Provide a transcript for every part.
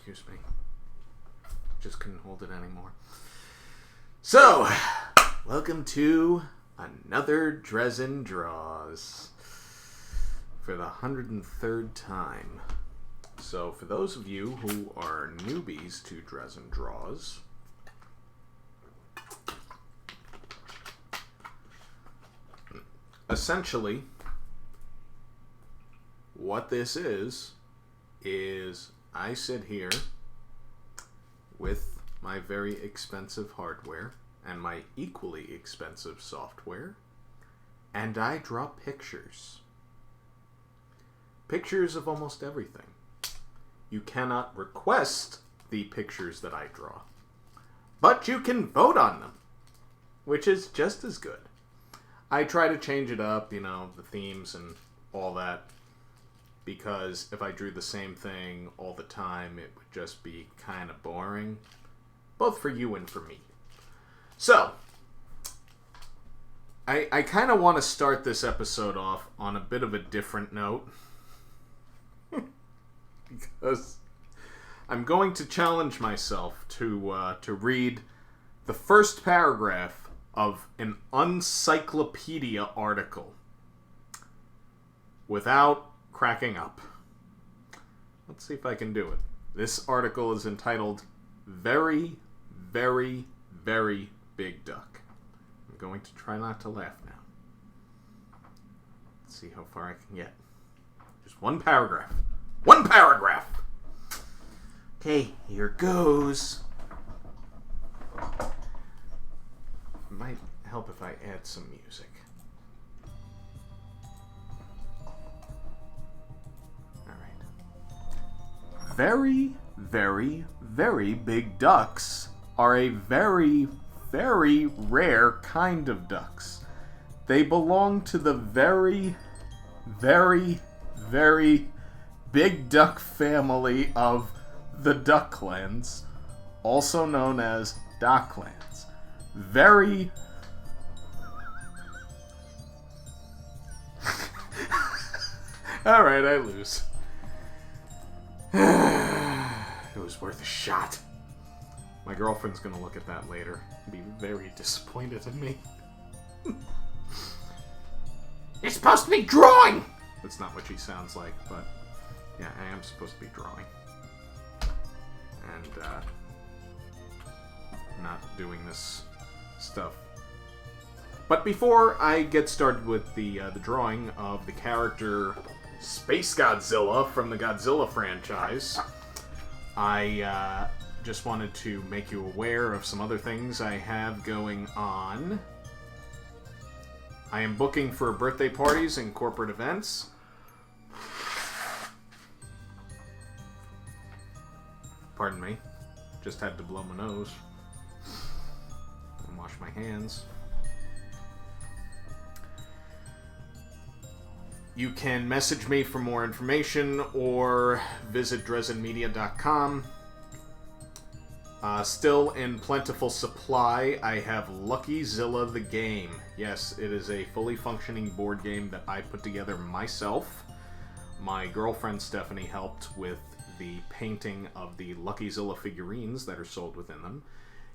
Excuse me. Just couldn't hold it anymore. So, welcome to another Drezen Draws for the 103rd time. So, for those of you who are newbies to Drezen Draws, essentially, what this is I sit here with my very expensive hardware and my equally expensive software, and I draw pictures. Pictures of almost everything. You cannot request the pictures that I draw, but you can vote on them, which is just as good. I try to change it up, the themes and all that, because if I drew the same thing all the time, it would just be kind of boring, both for you and for me. So, I kind of want to start this episode off on a bit of a different note, because I'm going to challenge myself to read the first paragraph of an encyclopedia article without cracking up. Let's see if I can do it. This article is entitled Very, Very, Very Big Duck. I'm going to try not to laugh now. Let's see how far I can get. Just one paragraph. One paragraph! Okay, here goes. It might help if I add some music. Very, very, very big ducks are a very, very rare kind of ducks. They belong to the very, very, very big duck family of the ducklands, also known as docklands. Very... Alright, I lose. It was worth a shot. My girlfriend's gonna look at that later and be very disappointed in me. You're supposed to be drawing! That's not what she sounds like, but yeah, I am supposed to be drawing. And, not doing this stuff. But before I get started with the drawing of the character Space Godzilla from the Godzilla franchise, I just wanted to make you aware of some other things I have going on. I am booking for birthday parties and corporate events. Pardon me. Just had to blow my nose. And wash my hands. You can message me for more information or visit DrezenMedia.com. Still in plentiful supply, I have Lucky Zilla the game. Yes, it is a fully functioning board game that I put together myself. My girlfriend Stephanie helped with the painting of the Lucky Zilla figurines that are sold within them.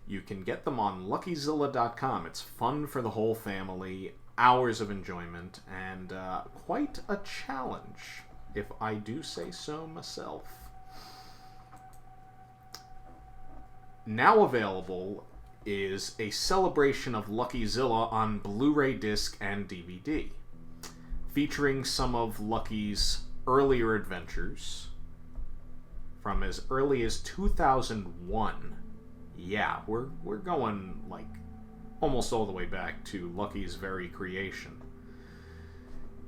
You can get them on LuckyZilla.com. It's fun for the whole family. Hours of enjoyment, and quite a challenge, if I do say so myself. Now available is a celebration of Lucky Zilla on Blu-ray disc and DVD, featuring some of Lucky's earlier adventures from as early as 2001. Yeah, we're going like almost all the way back to Lucky's very creation.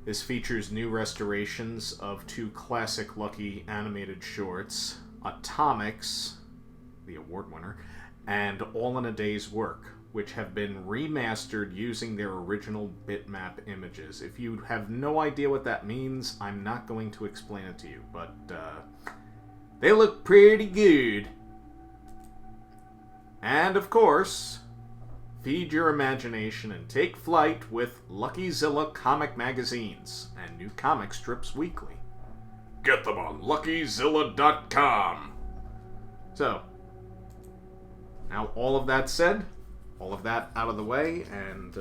This features new restorations of two classic Lucky animated shorts, Atomics, the award winner, and All in a Day's Work, which have been remastered using their original bitmap images. If you have no idea what that means, I'm not going to explain it to you, but they look pretty good. And of course, feed your imagination and take flight with Lucky Zilla comic magazines and new comic strips weekly. Get them on LuckyZilla.com. So, now all of that said, all of that out of the way, and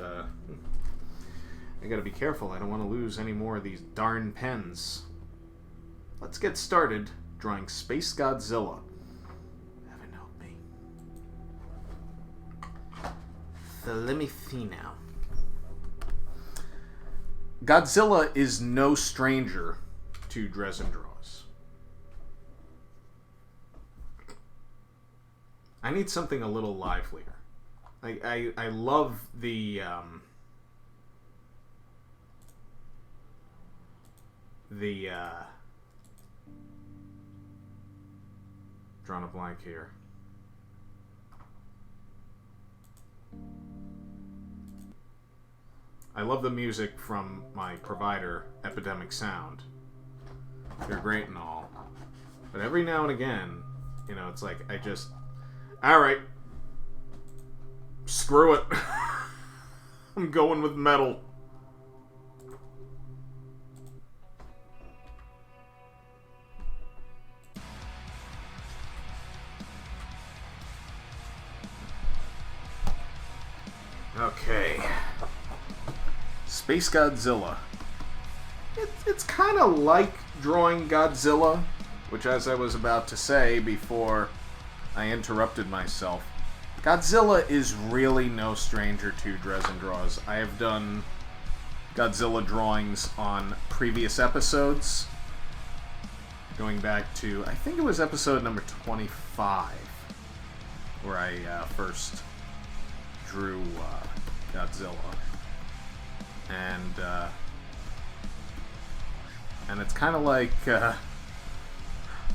I gotta be careful. I don't want to lose any more of these darn pens. Let's get started drawing Space Godzilla. Heaven help me. So let me see now. Godzilla is no stranger to Drezen draws. I need something a little livelier. I love the drawn a blank here. I love the music from my provider, Epidemic Sound. They're great and all. But every now and again, you know, it's like I just... Alright. Screw it. I'm going with metal. Okay. Space Godzilla. It's kind of like drawing Godzilla, which, as I was about to say before I interrupted myself, Godzilla is really no stranger to Drezen draws. I have done Godzilla drawings on previous episodes, going back to, I think it was episode number 25, where I first drew Godzilla, and it's kind of like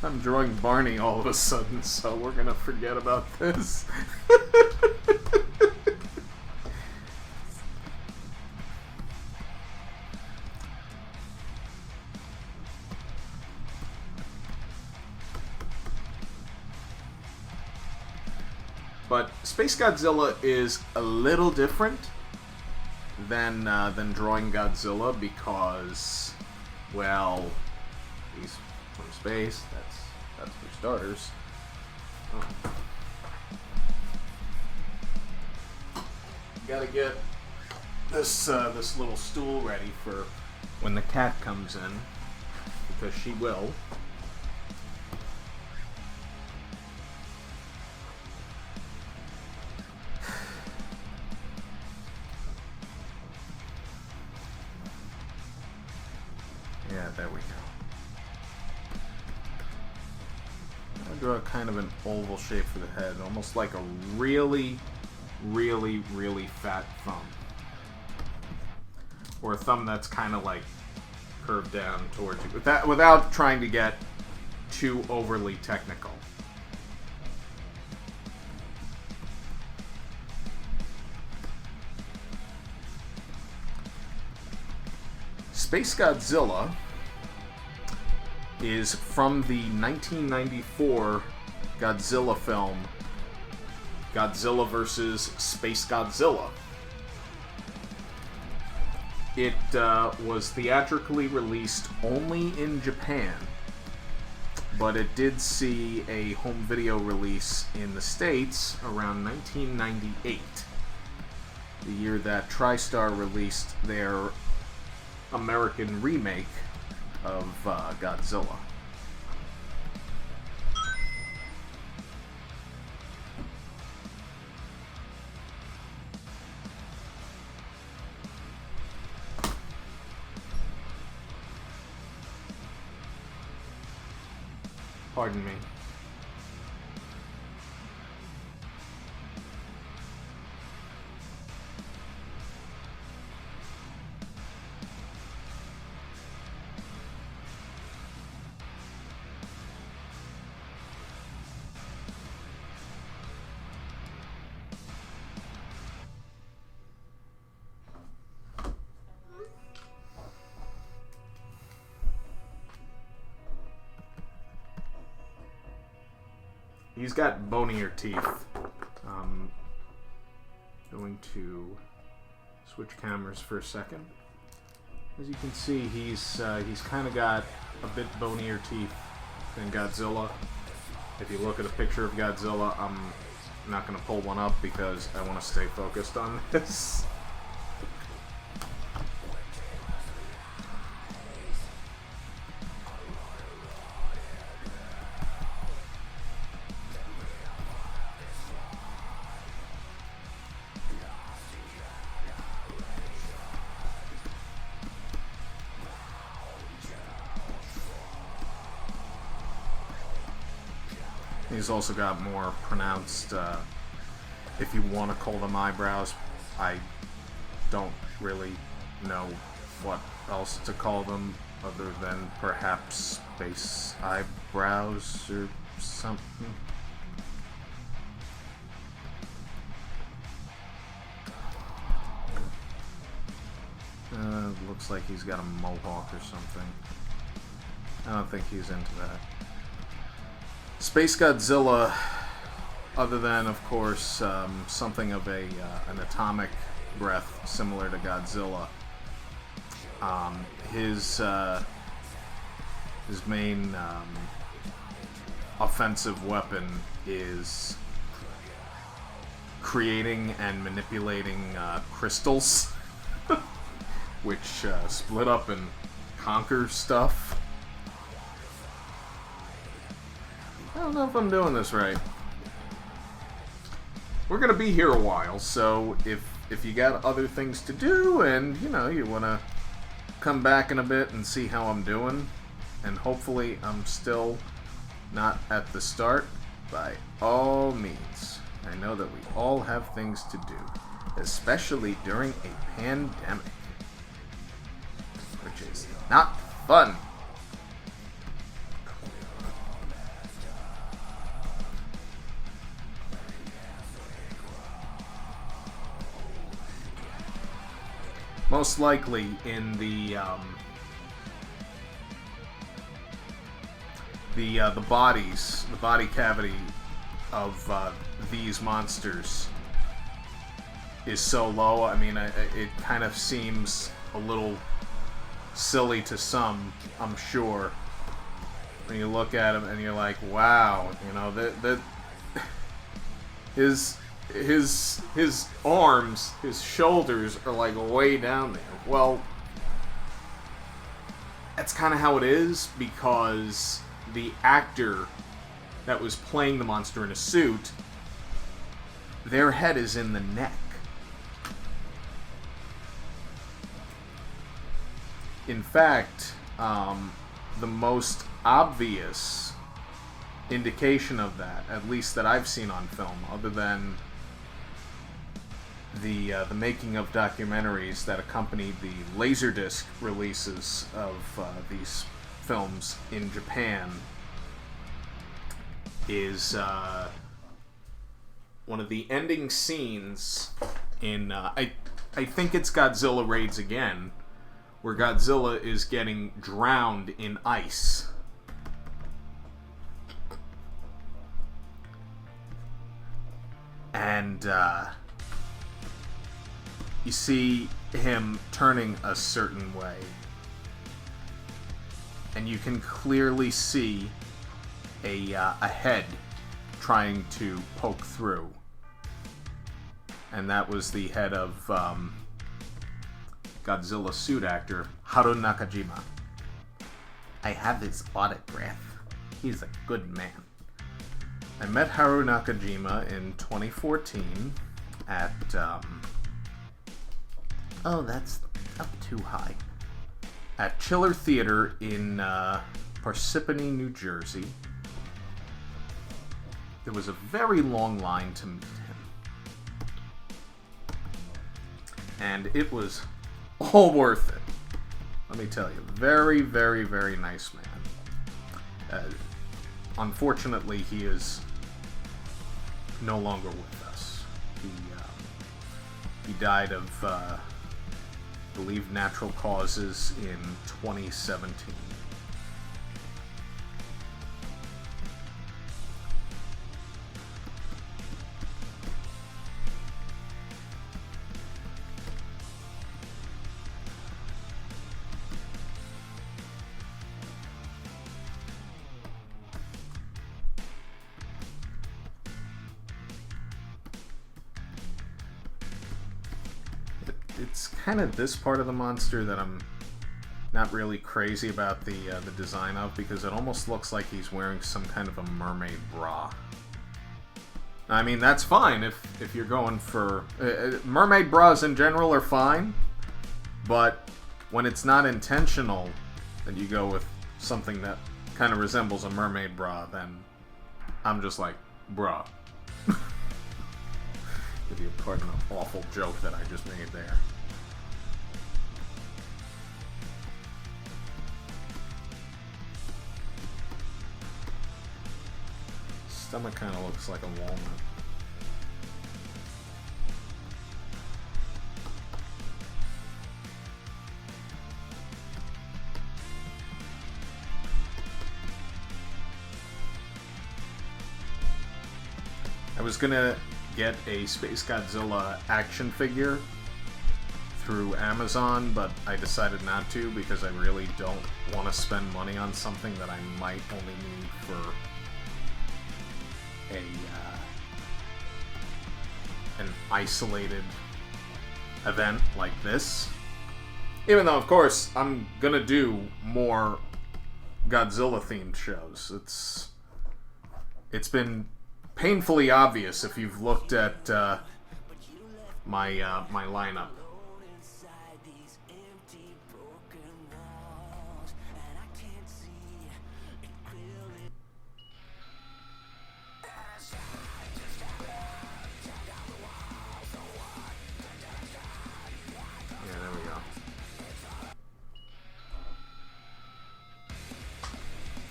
I'm drawing Barney all of a sudden, so we're gonna forget about this. But Space Godzilla is a little different than drawing Godzilla because, well, he's from space. That's for starters. Oh. Gotta get this this little stool ready for when the cat comes in, because she will. Yeah, there we go. I draw kind of an oval shape for the head, almost like a really, really, really fat thumb. Or a thumb that's kind of like curved down towards you, without trying to get too overly technical. Space Godzilla is from the 1994 Godzilla film, Godzilla vs. Space Godzilla. It was theatrically released only in Japan, but it did see a home video release in the States around 1998, the year that TriStar released their American remake of Godzilla. Pardon me. He's got bonier teeth. Going to switch cameras for a second. As you can see, he's kind of got a bit bonier teeth than Godzilla. If you look at a picture of Godzilla, I'm not going to pull one up because I want to stay focused on this. He's also got more pronounced, if you want to call them eyebrows. I don't really know what else to call them other than perhaps space eyebrows or something. Looks like he's got a mohawk or something. I don't think he's into that. Space Godzilla, other than, of course, something of an atomic breath similar to Godzilla, his main offensive weapon is creating and manipulating crystals, which split up and conquer stuff. I don't know if I'm doing this right. We're gonna be here a while, so if you got other things to do and, you know, you wanna come back in a bit and see how I'm doing, and hopefully I'm still not at the start, by all means. I know that we all have things to do, especially during a pandemic, which is not fun. Most likely in the body cavity of these monsters is so low. I mean, it kind of seems a little silly to some, I'm sure, when you look at him and you're like, wow, you know, that his arms, his shoulders are like way down there. Well, that's kind of how it is, because the actor that was playing the monster in a suit, their head is in the neck. In fact, the most obvious indication of that, at least that I've seen on film, other than the making of documentaries that accompanied the Laserdisc releases of these films in Japan, is one of the ending scenes in I think it's Godzilla Raids Again, where Godzilla is getting drowned in ice. And you see him turning a certain way, and you can clearly see a head trying to poke through, and that was the head of Godzilla suit actor Haru Nakajima. I have his autograph. He's a good man. I met Haru Nakajima in 2014 at oh, that's up too high. At Chiller Theater in Parsippany, New Jersey. There was a very long line to meet him. And it was all worth it. Let me tell you. Very, very, very nice man. Unfortunately, he is no longer with us. He died of, I believe, natural causes in 2017. it's kind of this part of the monster that I'm not really crazy about the design of, because it almost looks like he's wearing some kind of a mermaid bra. I mean, that's fine if you're going for... mermaid bras in general are fine, but when it's not intentional, and you go with something that kind of resembles a mermaid bra, then I'm just like, bruh. If you pardon an awful joke that I just made there. Stomach kind of looks like a walnut. I was gonna get a Space Godzilla action figure through Amazon, but I decided not to because I really don't want to spend money on something that I might only need for an isolated event like this. Even though, of course, I'm gonna do more Godzilla-themed shows. It's been painfully obvious if you've looked at my lineup.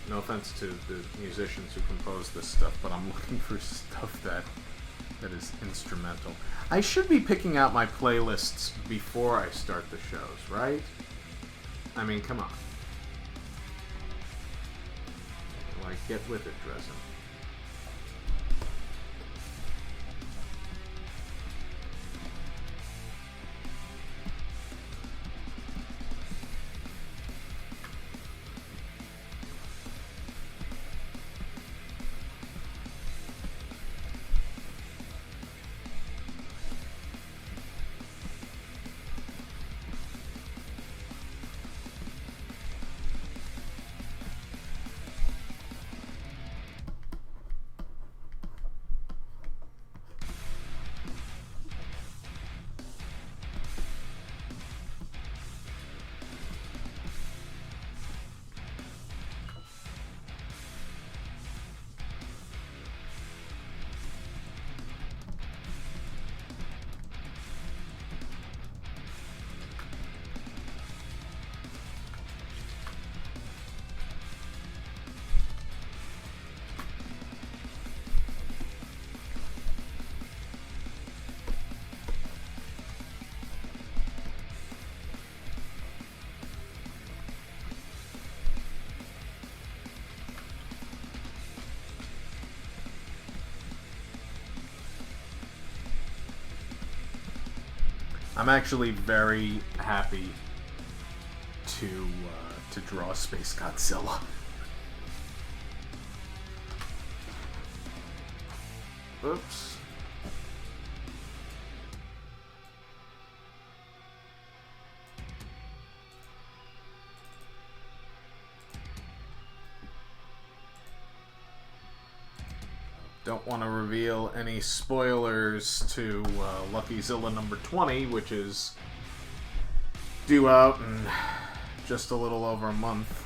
No offense to the musicians who composed this stuff, but I'm looking for stuff that is instrumental. I should be picking out my playlists before I start the shows, right? I mean, come on. Like, get with it, Drezen. I'm actually very happy to draw Space Godzilla. Oops. Don't want to reveal any spoilers to Lucky Zilla number 20, which is due out in just a little over a month.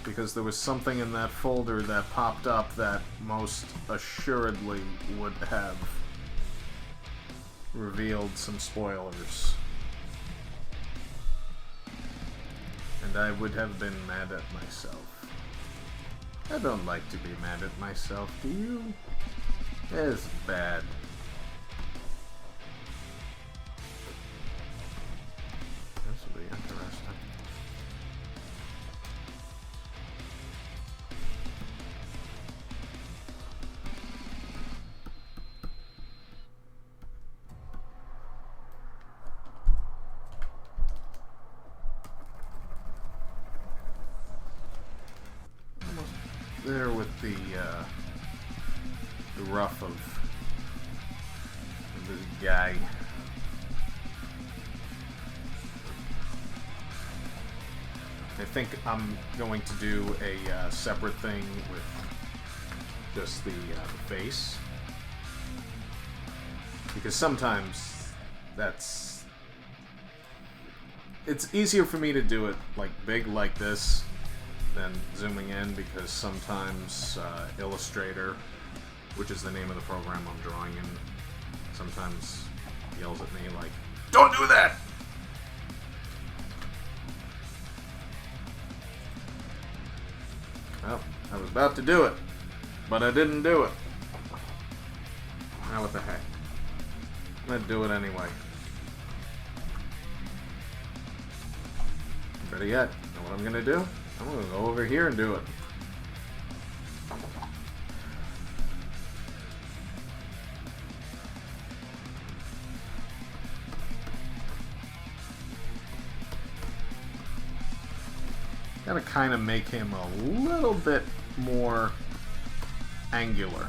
Because there was something in that folder that popped up that most assuredly would have revealed some spoilers. And I would have been mad at myself. I don't like to be mad at myself, do you? It's bad. This will be interesting. There with the rough of this guy. think I'm going to do a separate thing with just the face. Because sometimes it's easier for me to do it like big like this than zooming in, because sometimes Illustrator, which is the name of the program I'm drawing in, sometimes yells at me like, "Don't do that!" Well, I was about to do it, but I didn't do it. Now what the heck? I'm gonna do it anyway. Better yet, know what I'm gonna do? I'm gonna go over here and do it. Gotta kind of make him a little bit more angular.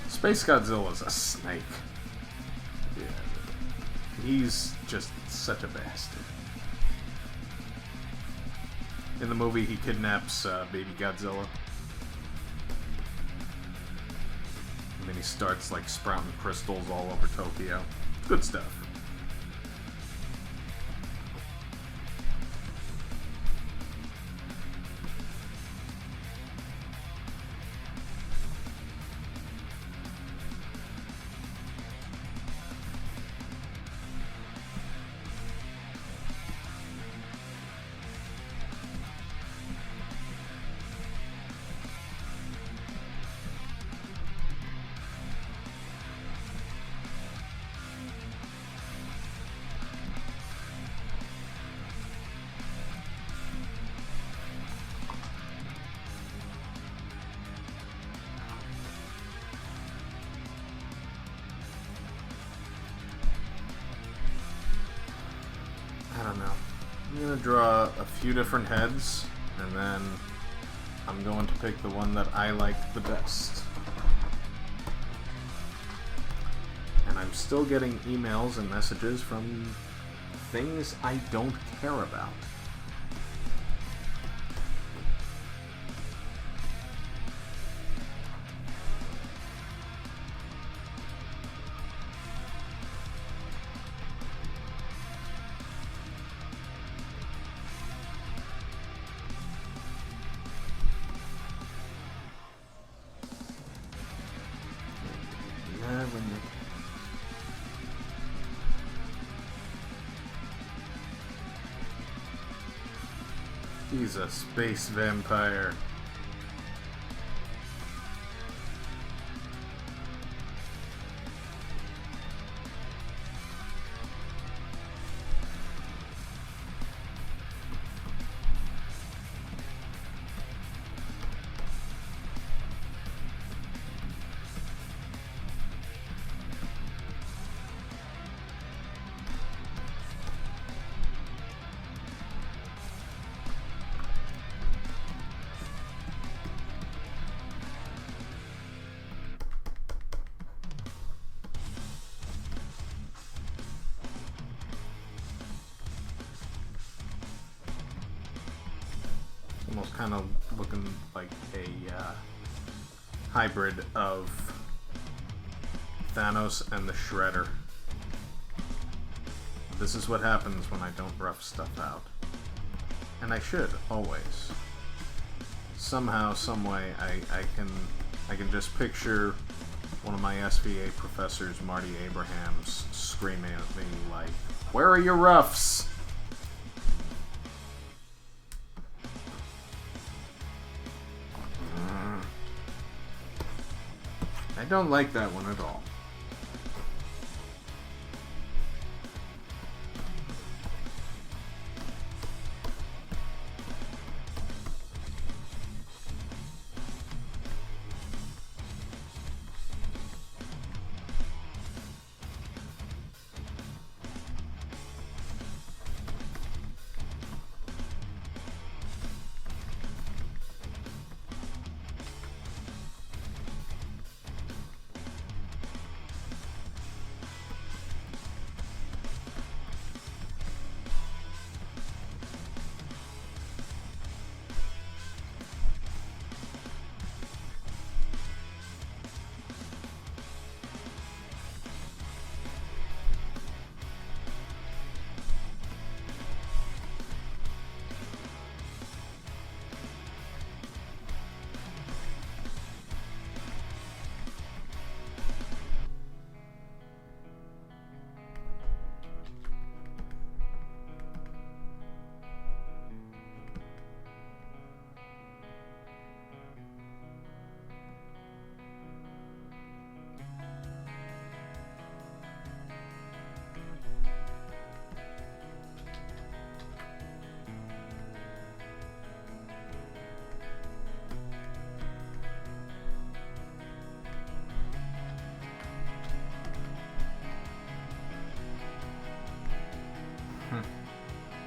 Space Godzilla's a snake. Yeah. He's just such a bastard. In the movie, he kidnaps baby Godzilla. And then he starts like sprouting crystals all over Tokyo. Good stuff. I don't know. I'm gonna draw a few different heads, and then I'm going to pick the one that I like the best. And I'm still getting emails and messages from things I don't care about. He's a space vampire. Almost kind of looking like a hybrid of Thanos and the Shredder. This is what happens when I don't rough stuff out. And I should, always. Somehow, someway, I can just picture one of my SVA professors, Marty Abrahams, screaming at me like, "Where are your roughs?" I don't like that one at all.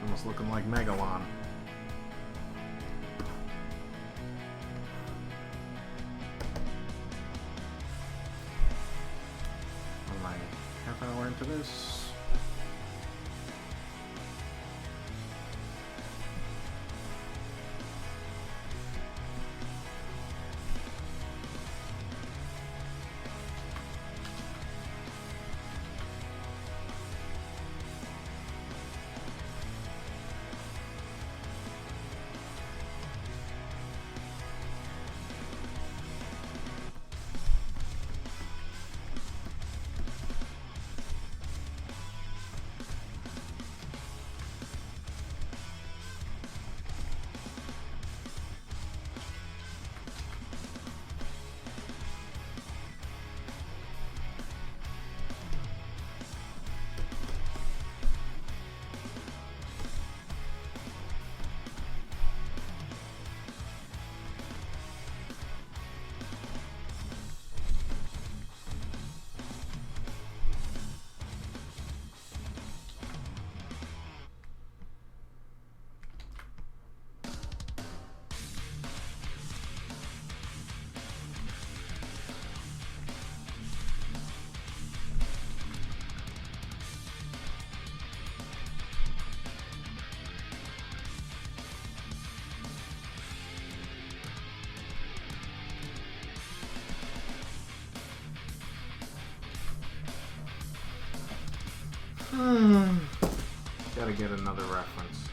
Almost looking like Megalon. Am I half an hour into this? Gotta get another reference.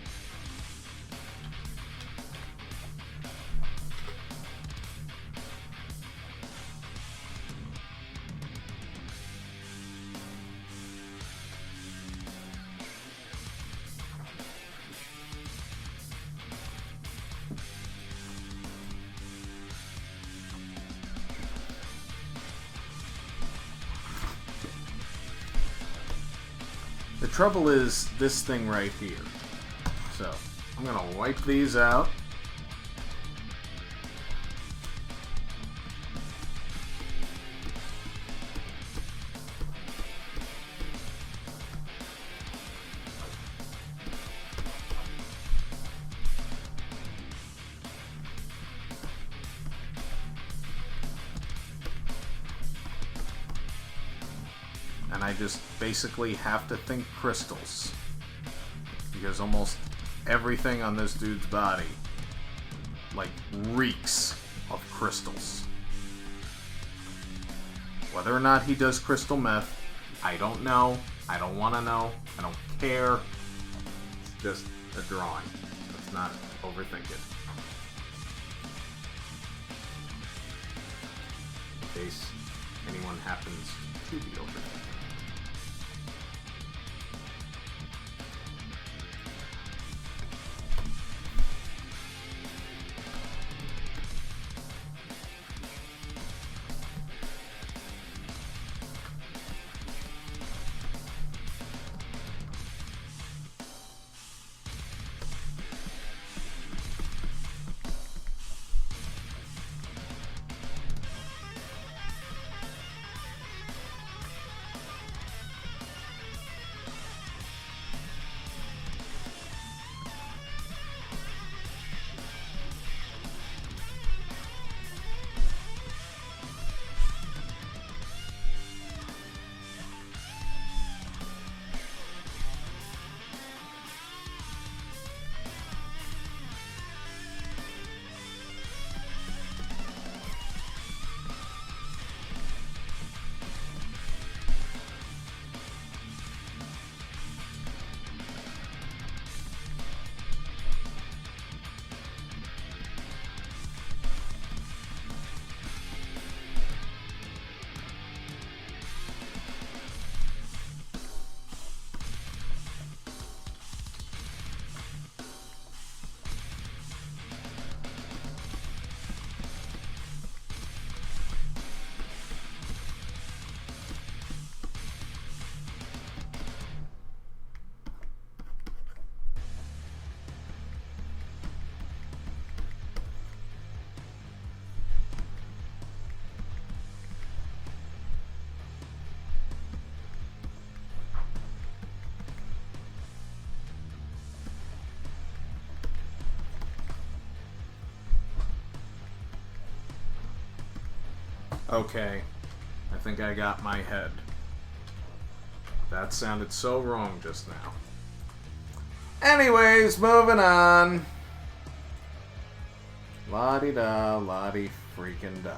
The trouble is this thing right here. So, I'm gonna wipe these out. And I just basically have to think crystals. Because almost everything on this dude's body, like, reeks of crystals. Whether or not he does crystal meth, I don't know. I don't want to know. I don't care. It's just a drawing. Let's not overthink it. In case anyone anyone happens to be over there. Okay, I think I got my head. That sounded so wrong just now. Anyways, moving on. La-di-da, la-di-freaking-da.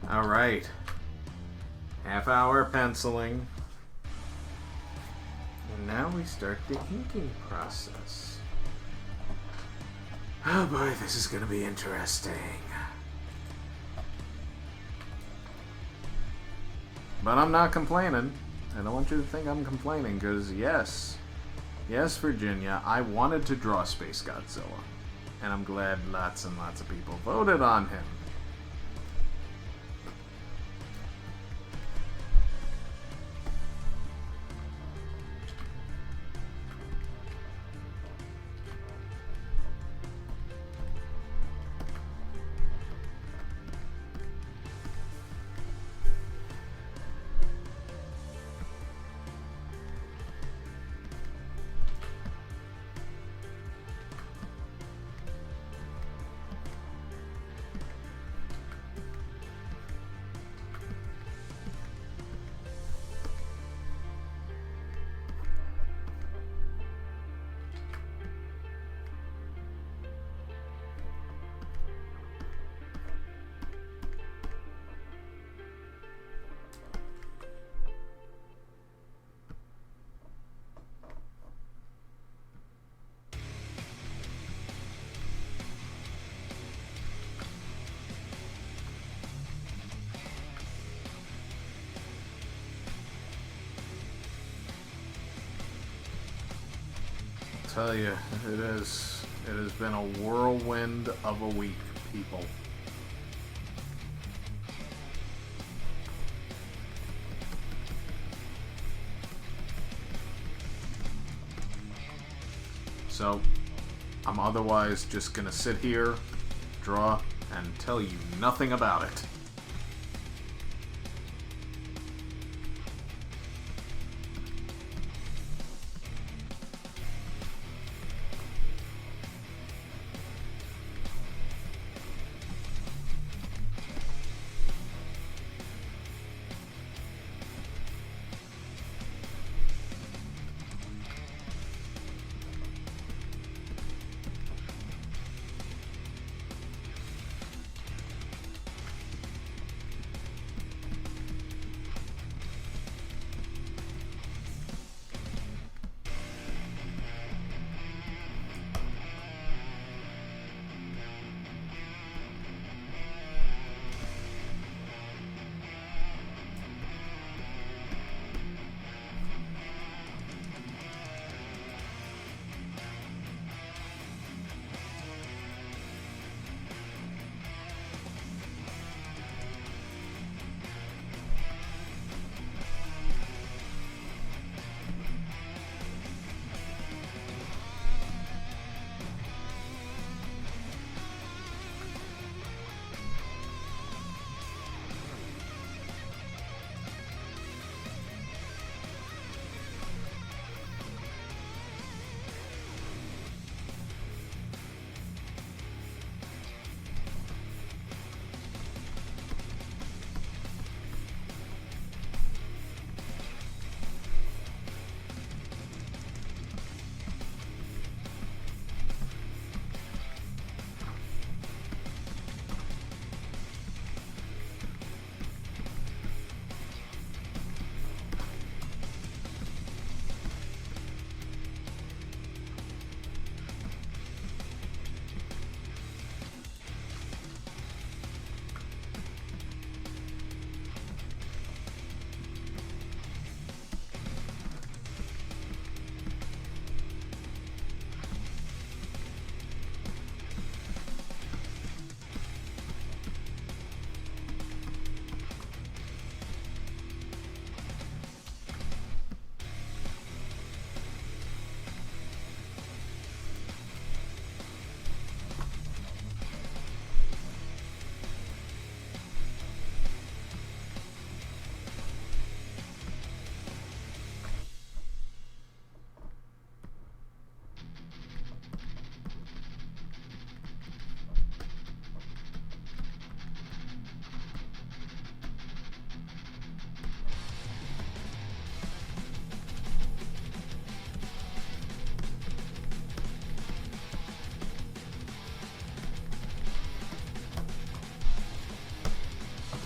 Alright. Half-hour penciling. And now we start the inking process. Oh boy, this is gonna be interesting. But I'm not complaining. I don't want you to think I'm complaining, because yes, Virginia, I wanted to draw Space Godzilla. And I'm glad lots and lots of people voted on him. Tell you, it has been a whirlwind of a week, people. So I'm otherwise just gonna sit here, draw and tell you nothing about it.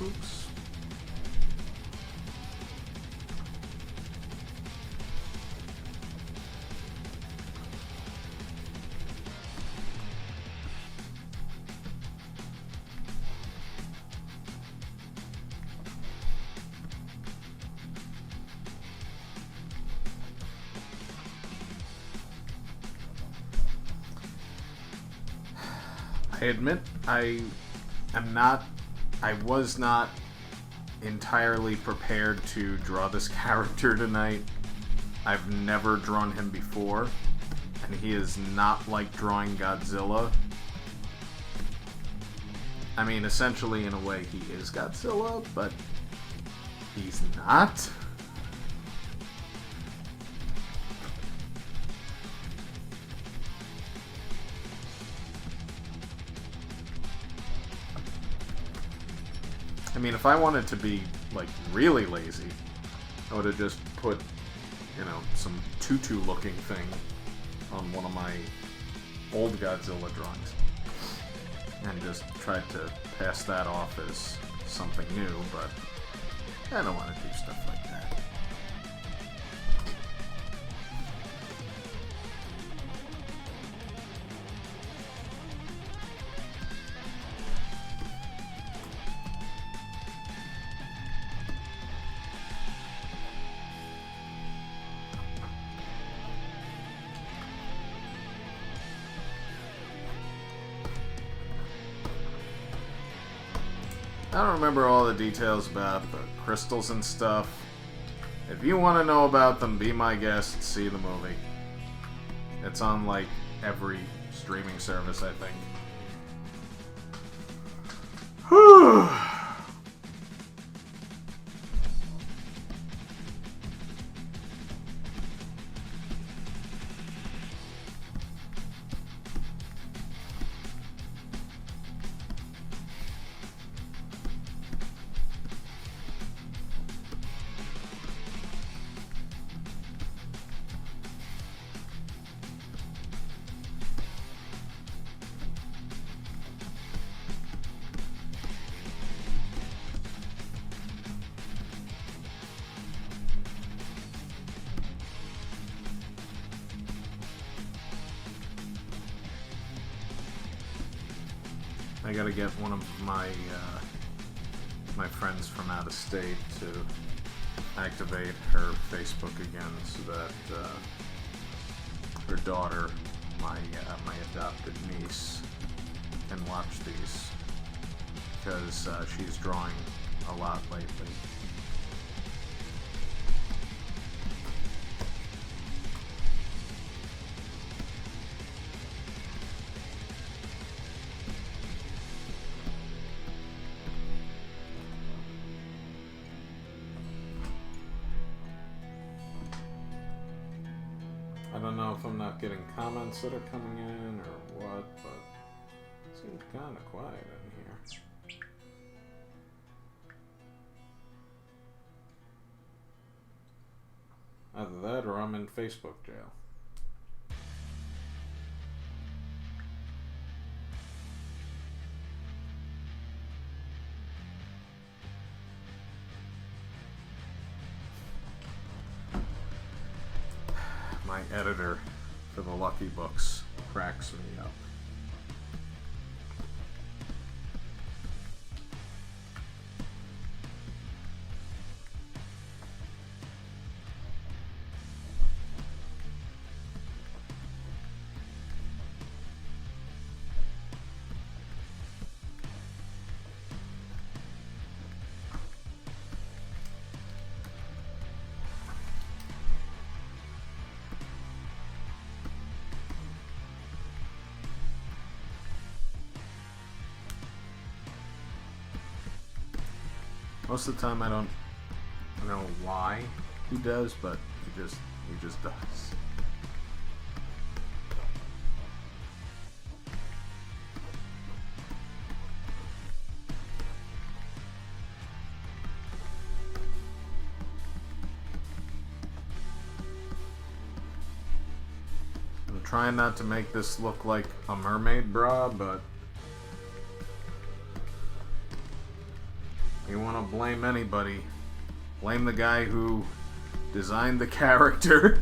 Oops. I admit I was not entirely prepared to draw this character tonight. I've never drawn him before, and he is not like drawing Godzilla. I mean, essentially, in a way, he is Godzilla, but he's not. I mean, if I wanted to be, like, really lazy, I would have just put, you know, some tutu-looking thing on one of my old Godzilla drawings. And just tried to pass that off as something new, but I don't want to do stuff like that. I don't remember all the details about the crystals and stuff. If you want to know about them, be my guest, see the movie. It's on, like, every streaming service, I think. I gotta get one of my my friends from out of state to activate her Facebook again so that her daughter, my adopted niece, can watch these, because she's drawing a lot lately. I don't know if I'm not getting comments that are coming in or what, but it seems kind of quiet in here. Either that or I'm in Facebook jail. My editor for the Lucky Books cracks me up. Most of the time I don't know why he does, but he just does. I'm trying not to make this look like a mermaid bra, but you want to blame anybody, blame the guy who designed the character.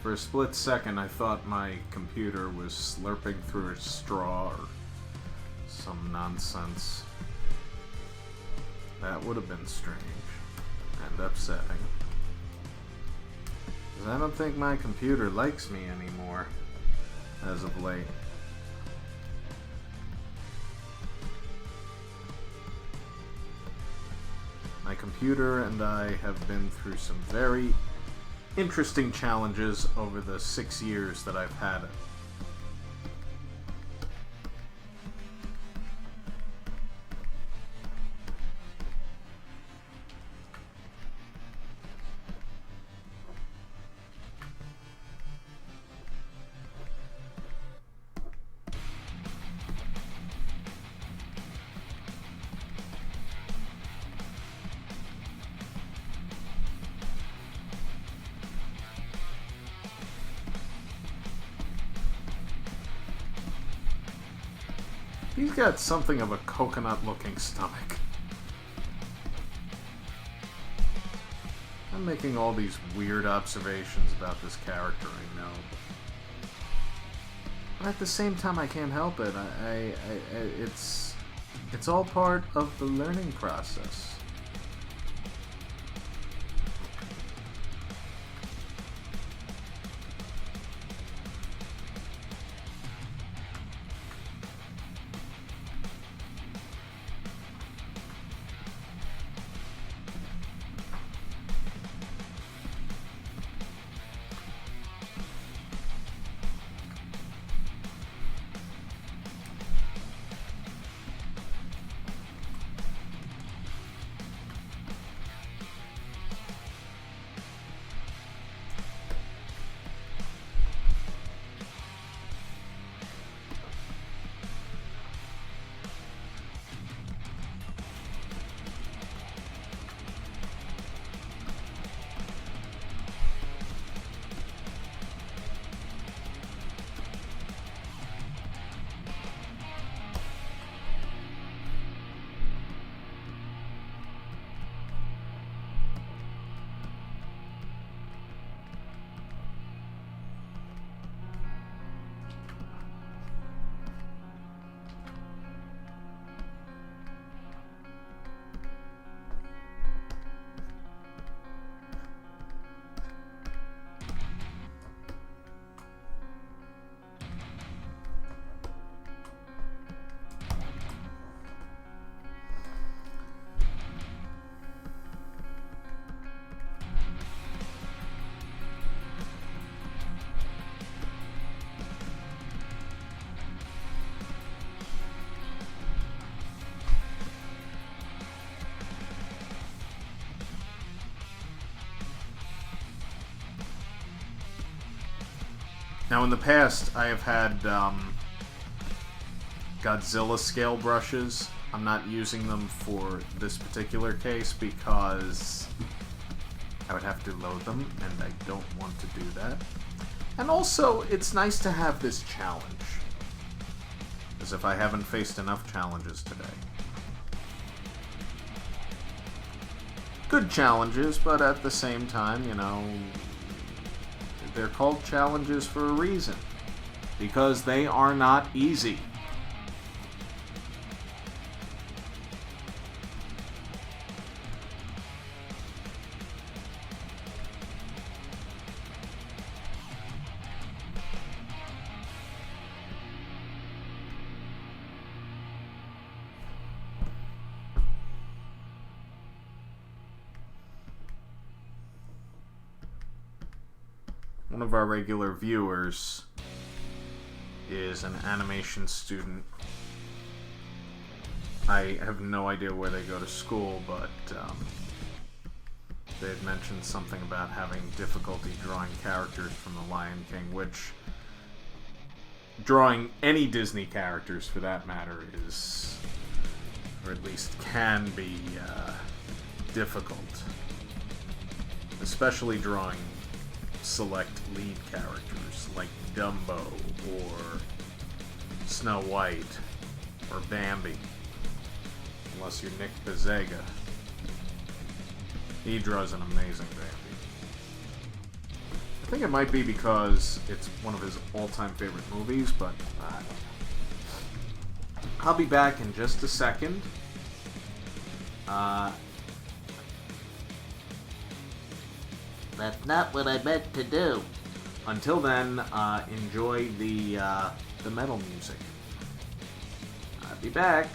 For a split second, I thought my computer was slurping through a straw or some nonsense. That would have been strange and upsetting. 'Cause I don't think my computer likes me anymore as of late. My computer and I have been through some very interesting challenges over the 6 years that I've had it. He's got something of a coconut-looking stomach. I'm making all these weird observations about this character, I know. But at the same time, I can't help it. It's all part of the learning process. Now, in the past, I have had Godzilla scale brushes. I'm not using them for this particular case because I would have to load them, and I don't want to do that. And also, it's nice to have this challenge, as if I haven't faced enough challenges today. Good challenges, but at the same time, you know, they're called challenges for a reason, because they are not easy. One of our regular viewers is an animation student. I have no idea where they go to school, but they had mentioned something about having difficulty drawing characters from The Lion King, which, drawing any Disney characters for that matter, is, or at least can be, difficult. Especially drawing select lead characters like Dumbo or Snow White or Bambi, unless you're Nick Pizzega. He draws an amazing Bambi. I think it might be because it's one of his all-time favorite movies, but I'll be back in just a second. That's not what I meant to do. Until then, enjoy the metal music. I'll be back.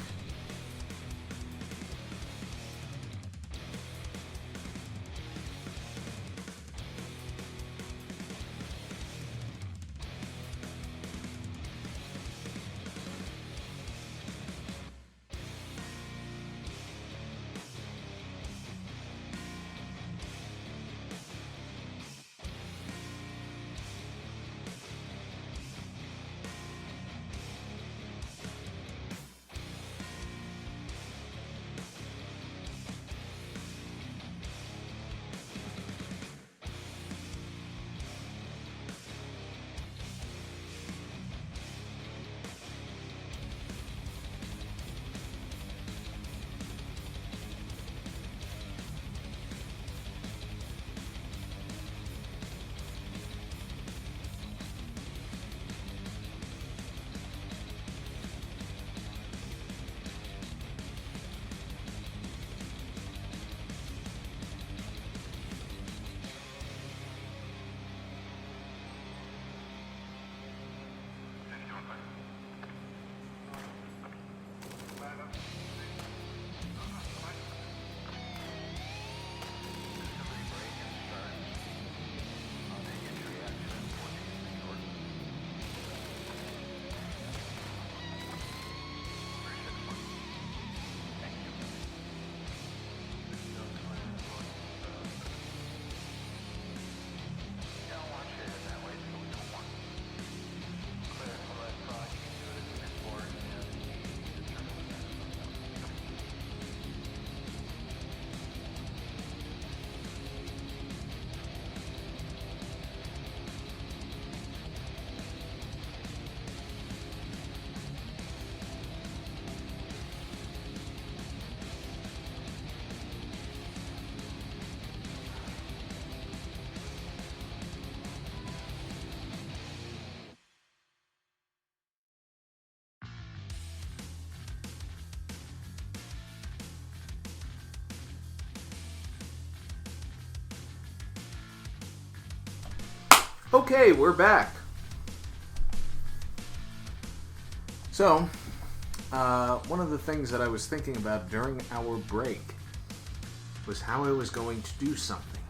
Okay, we're back. So, one of the things that I was thinking about during our break was how I was going to do something.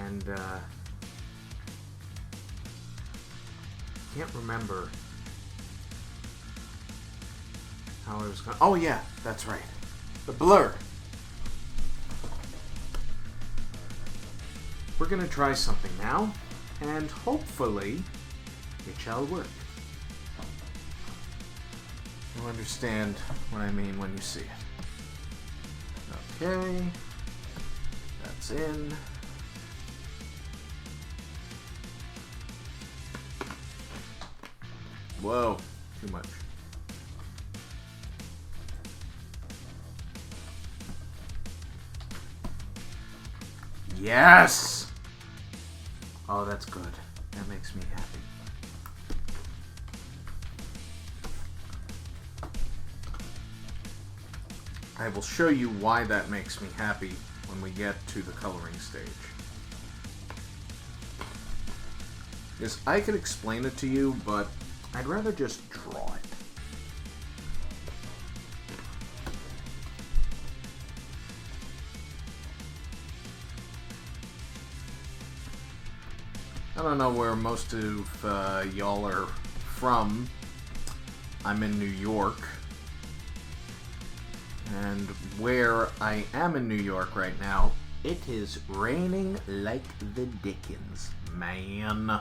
And, can't remember how I was going. Oh yeah, that's right. The blur. we're going to try something now, and hopefully it shall work. You'll understand what I mean when you see it. Okay, that's in. Whoa, too much. Yes! Oh, that's good. That makes me happy. I will show you why that makes me happy when we get to the coloring stage. Because I could explain it to you, but I'd rather just draw it. I don't know where most of y'all are from. I'm in New York. And where I am in New York right now, it is raining like the dickens, man.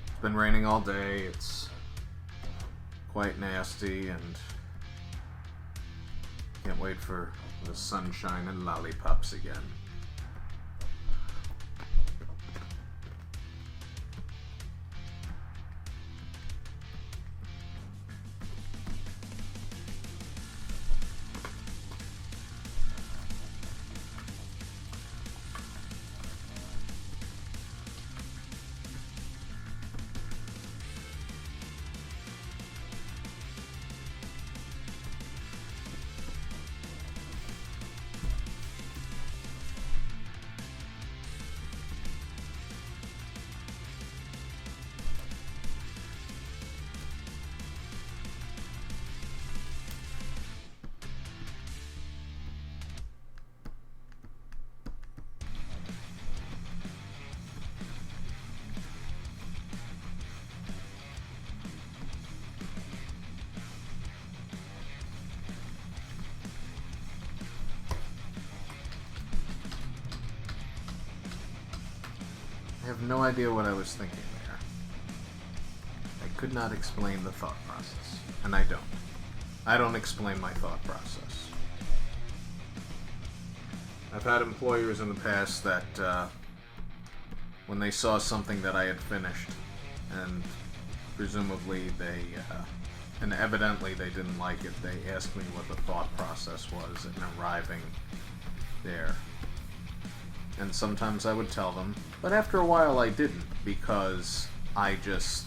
It's been raining all day. It's quite nasty, and can't wait for the sunshine and lollipops again. I have no idea what I was thinking there. I could not explain the thought process, and I don't. I don't explain my thought process. I've had employers in the past that, when they saw something that I had finished, and presumably they, and evidently they didn't like it, they asked me what the thought process was in arriving there. And sometimes I would tell them, but after a while I didn't, because I just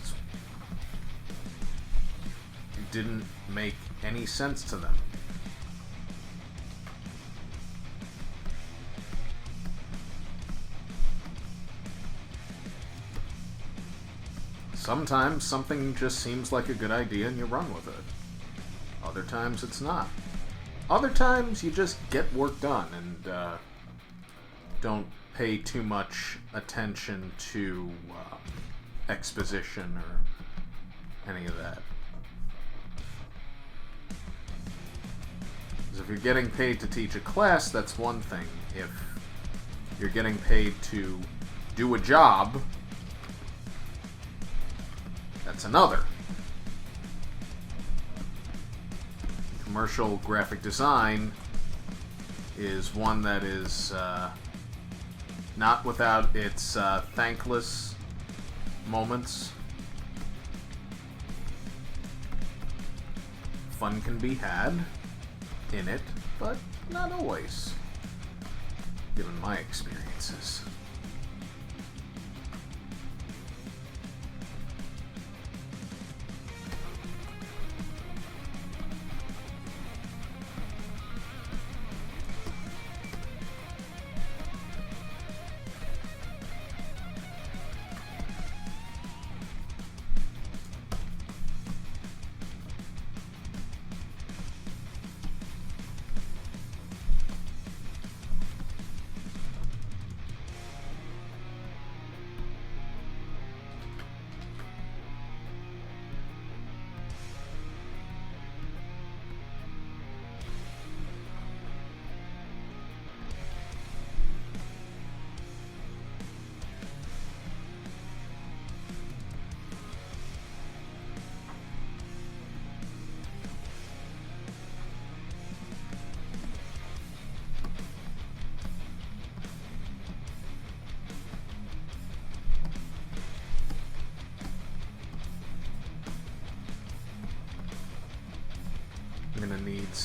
didn't make any sense to them. Sometimes something just seems like a good idea and you run with it. Other times it's not. Other times you just get work done and, don't pay too much attention to exposition or any of that. Because if you're getting paid to teach a class, that's one thing. If you're getting paid to do a job, that's another. Commercial graphic design is one that is not without its thankless moments. Fun can be had in it, but not always, given my experiences.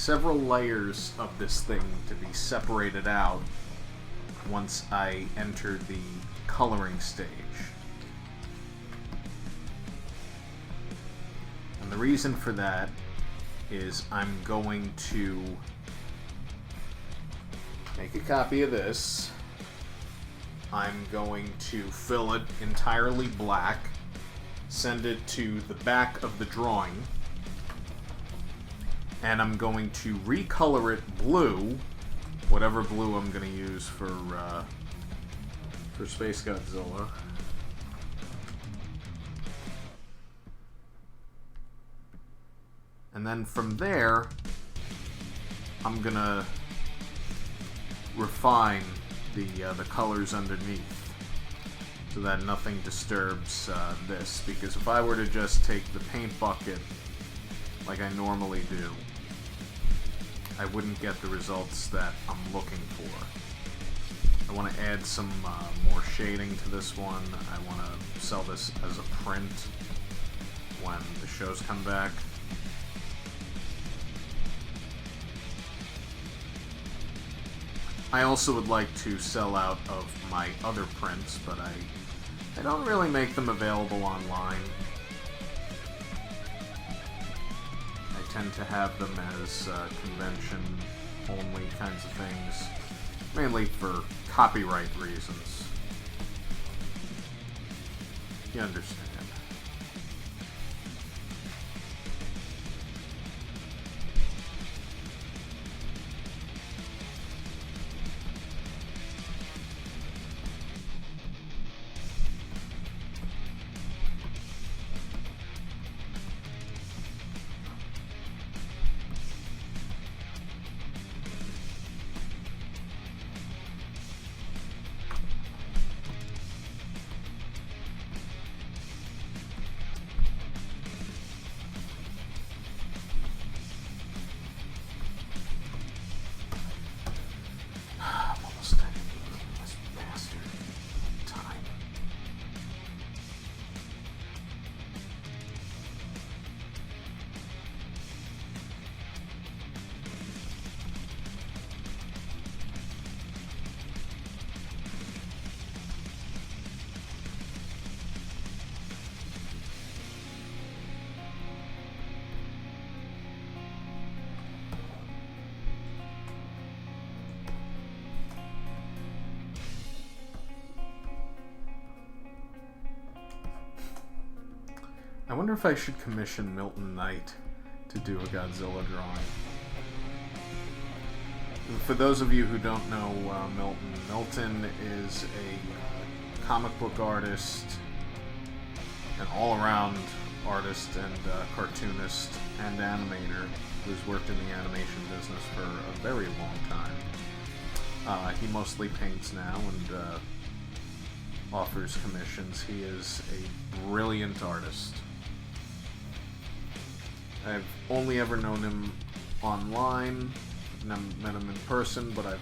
several layers of this thing to be separated out once I enter the coloring stage. And the reason for that is I'm going to make a copy of this. I'm going to fill it entirely black, send it to the back of the drawing, and I'm going to recolor it blue, whatever blue I'm going to use for Space Godzilla. And then from there, I'm gonna refine the colors underneath so that nothing disturbs this. Because if I were to just take the paint bucket like I normally do, I wouldn't get the results that I'm looking for. I want to add some more shading to this one. I want to sell this as a print when the shows come back. I also would like to sell out of my other prints, but I don't really make them available online. I tend to have them as convention-only kinds of things, mainly for copyright reasons. You understand. I wonder if I should commission Milton Knight to do a Godzilla drawing. For those of you who don't know Milton is a comic book artist, an all-around artist and cartoonist and animator who's worked in the animation business for a very long time. He mostly paints now and offers commissions. He is a brilliant artist. I've only ever known him online, never met him in person, but I've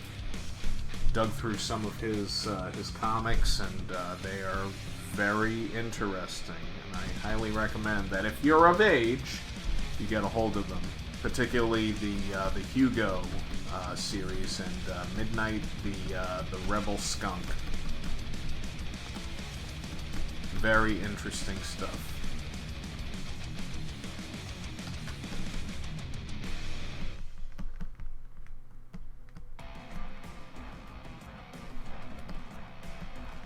dug through some of his comics, and they are very interesting. And I highly recommend that if you're of age, you get a hold of them. Particularly the Hugo series and Midnight, the Rebel Skunk. Very interesting stuff.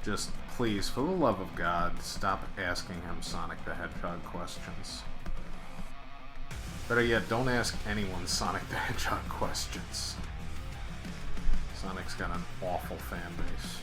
Just please, for the love of God, stop asking him Sonic the Hedgehog questions. Better yet, don't ask anyone Sonic the Hedgehog questions. Sonic's got an awful fan base.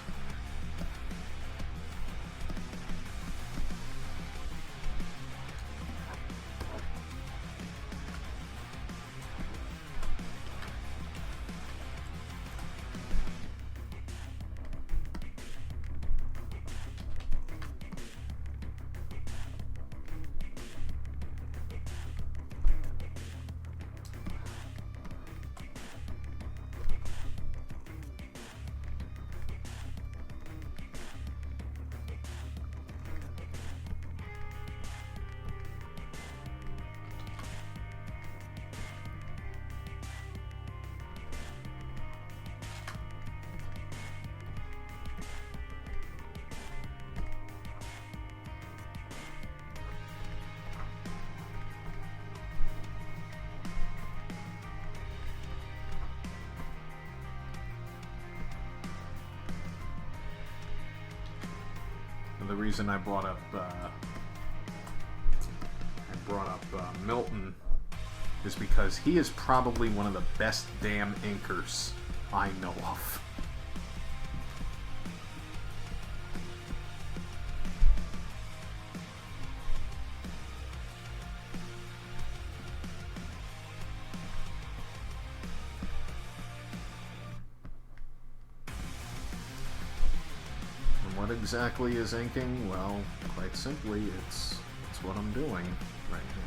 the reason I brought up Milton is because he is probably one of the best damn inkers I know of. And what exactly is inking? Well, quite simply, it's what I'm doing right now.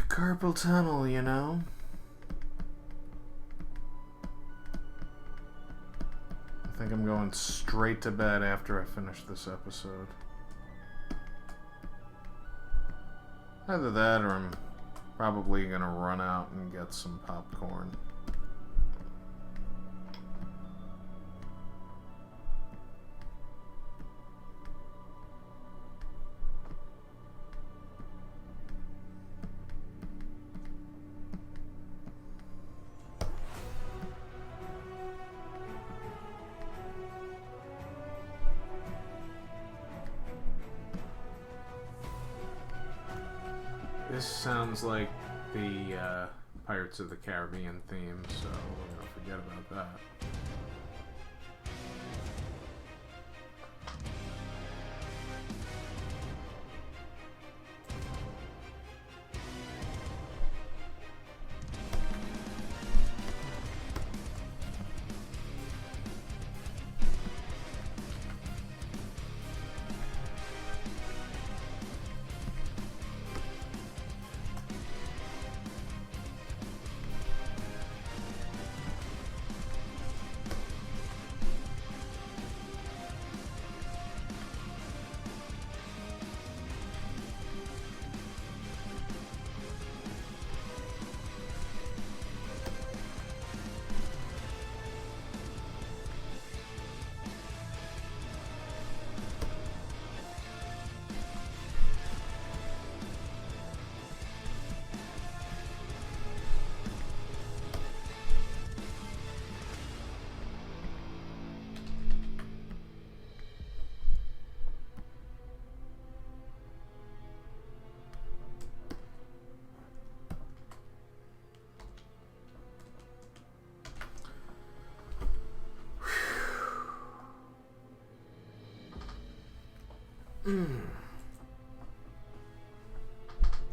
Carpal tunnel, you know? I think I'm going straight to bed after I finish this episode. Either that or I'm probably gonna run out and get some popcorn. This sounds like the Pirates of the Caribbean theme, so we're gonna forget about that.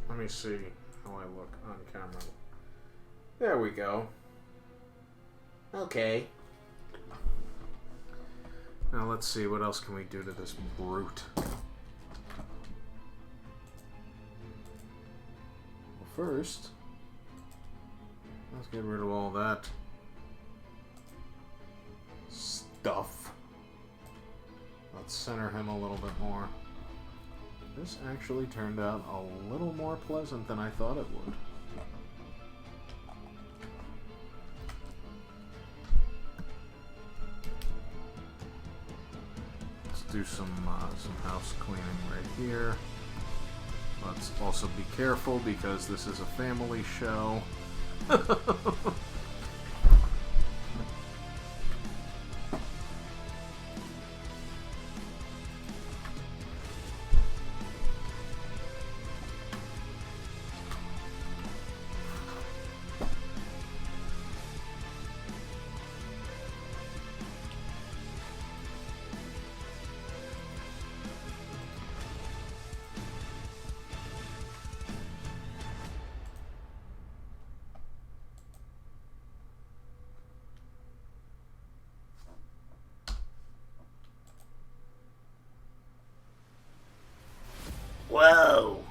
Let me see how I look on camera. There we go. Okay. Now let's see, what else can we do to this brute? Well, first, let's get rid of all that stuff. Let's center him a little bit more. This actually turned out a little more pleasant than I thought it would. Let's do some house cleaning right here. Let's also be careful because this is a family show. Whoa.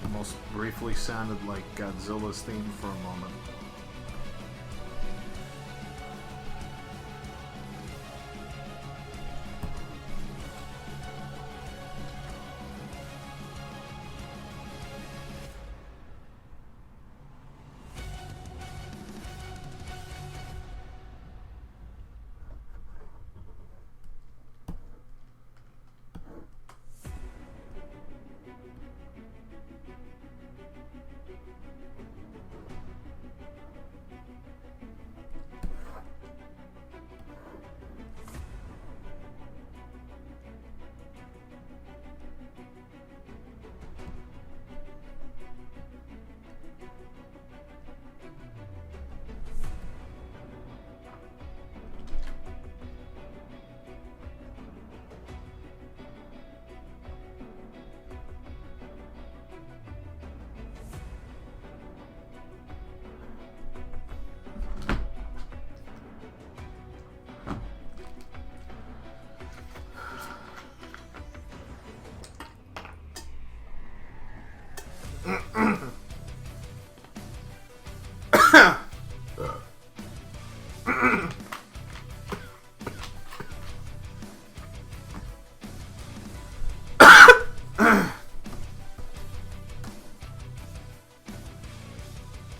Almost briefly sounded like Godzilla's theme for a moment.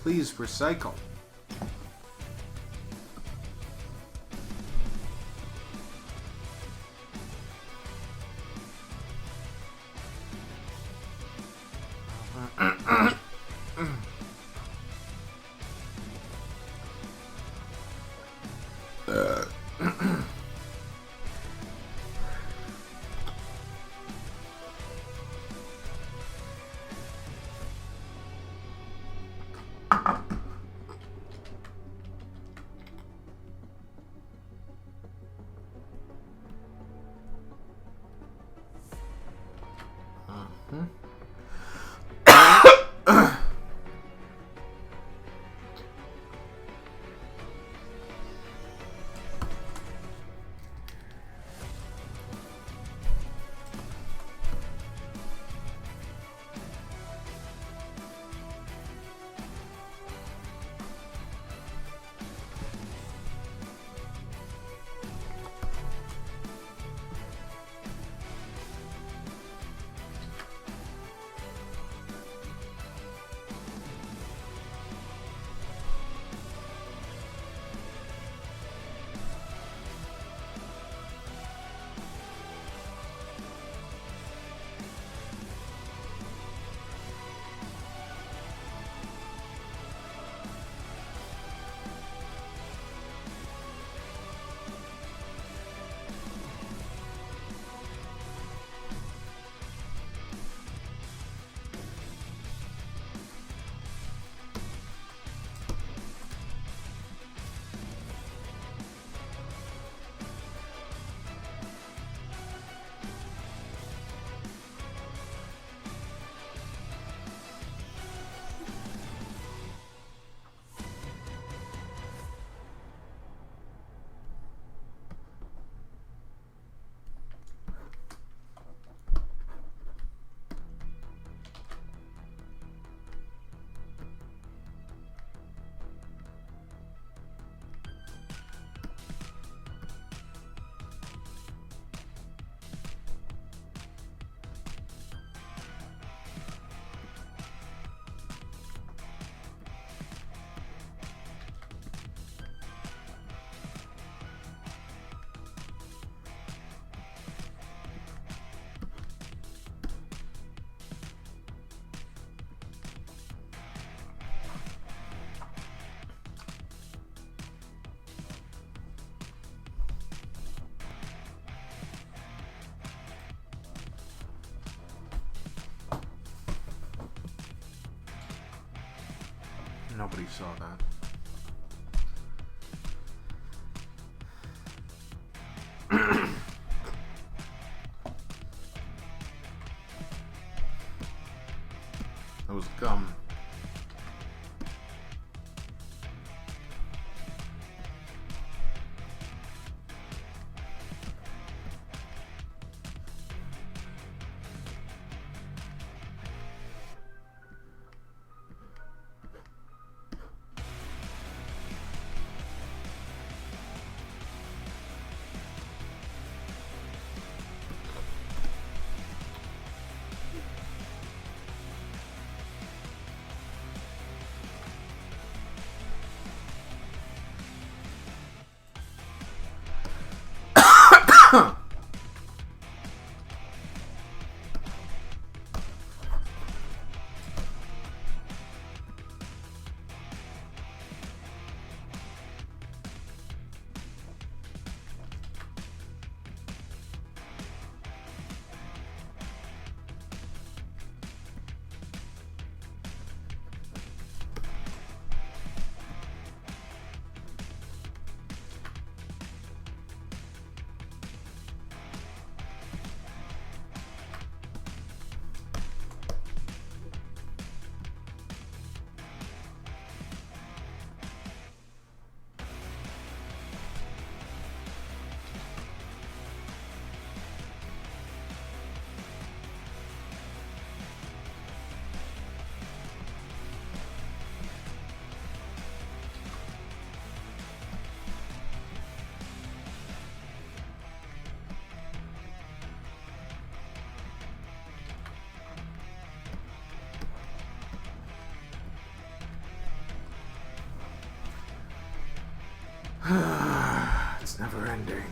Please recycle. Nobody saw that. That was gum. It's never ending.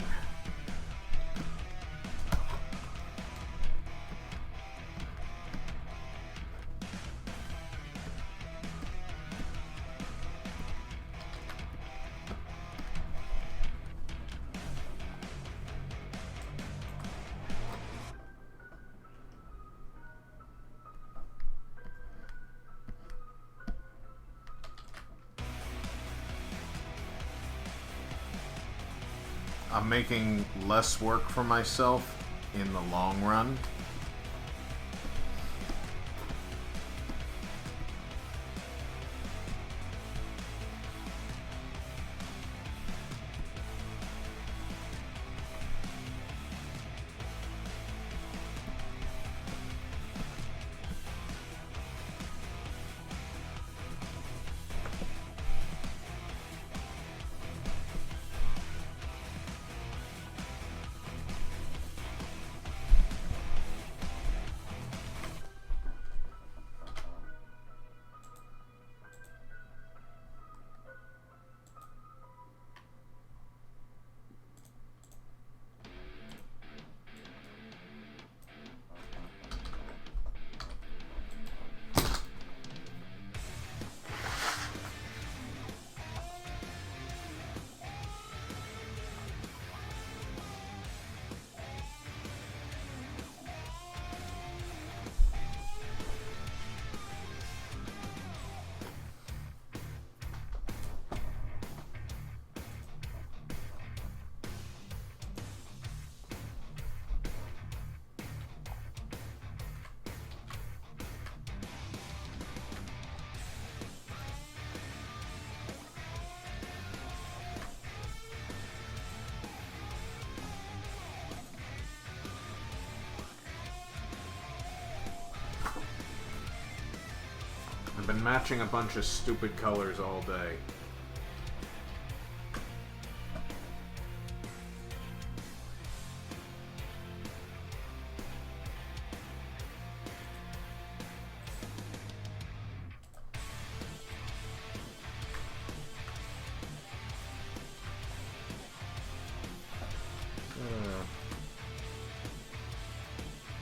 I'm making less work for myself in the long run. I've been matching a bunch of stupid colors all day.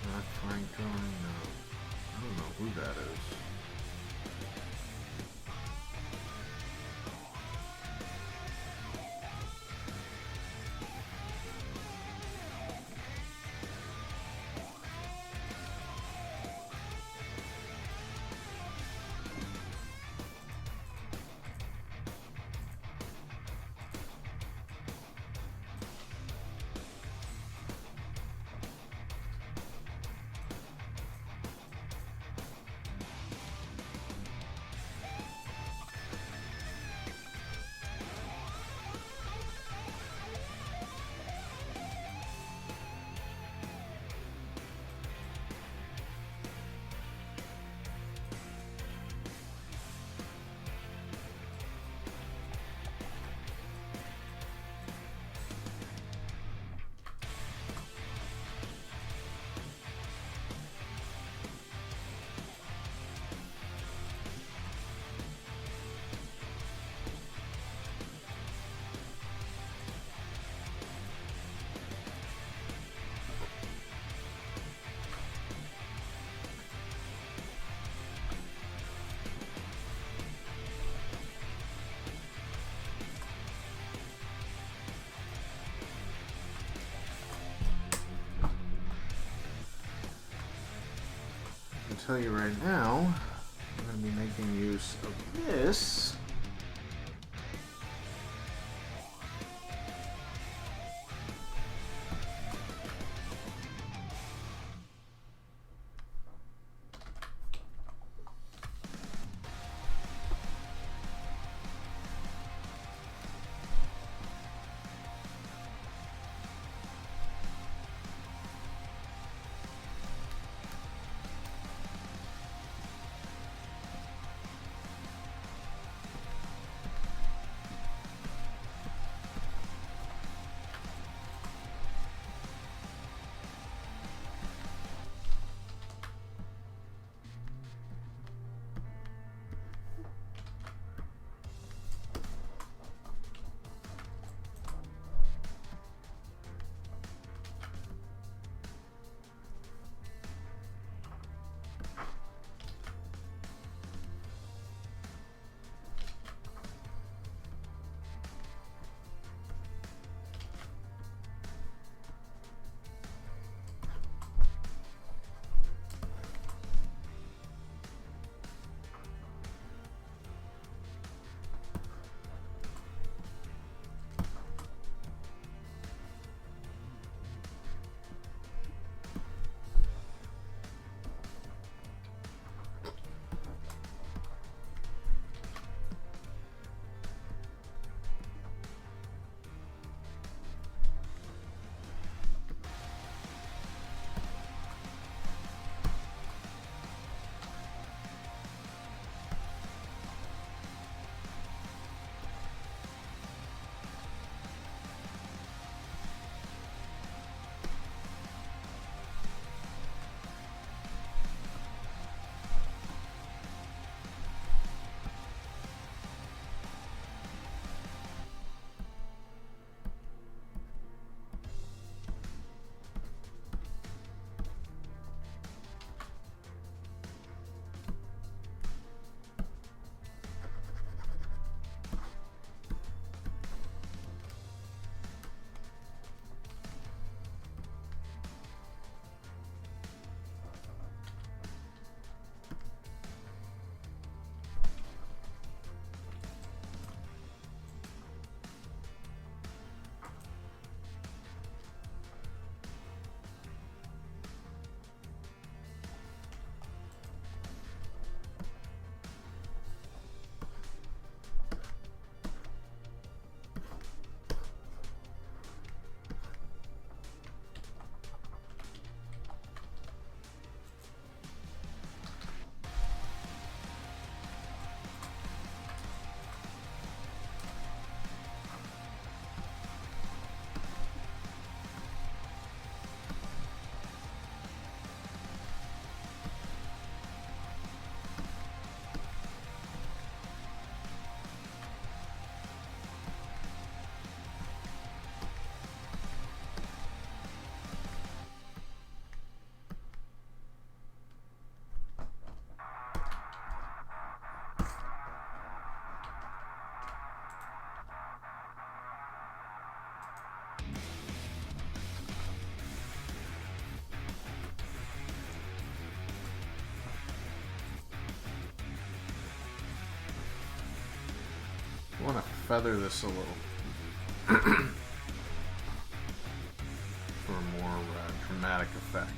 Not Frank drawing, no. I don't know who that is. tell you right now, I'm going to be making use of this. I want to feather this a little for a more dramatic effect.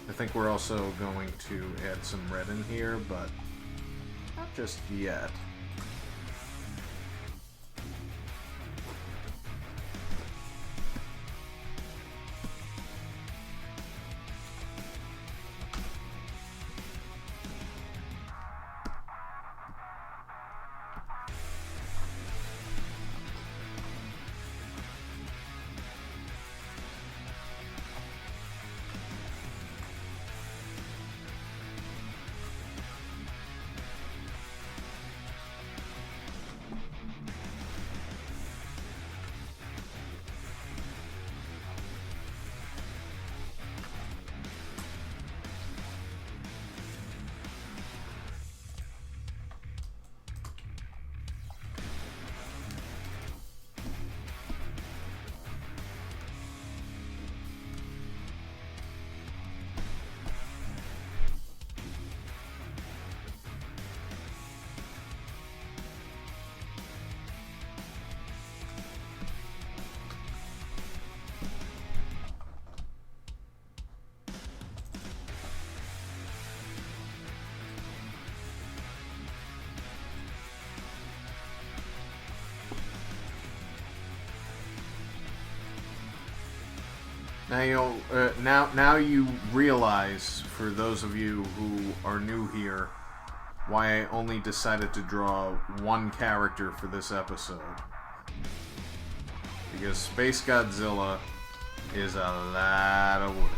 I think we're also going to add some red in here, but not just yet. Now you realize, for those of you who are new here, why I only decided to draw one character for this episode. Because Space Godzilla is a lot of wood.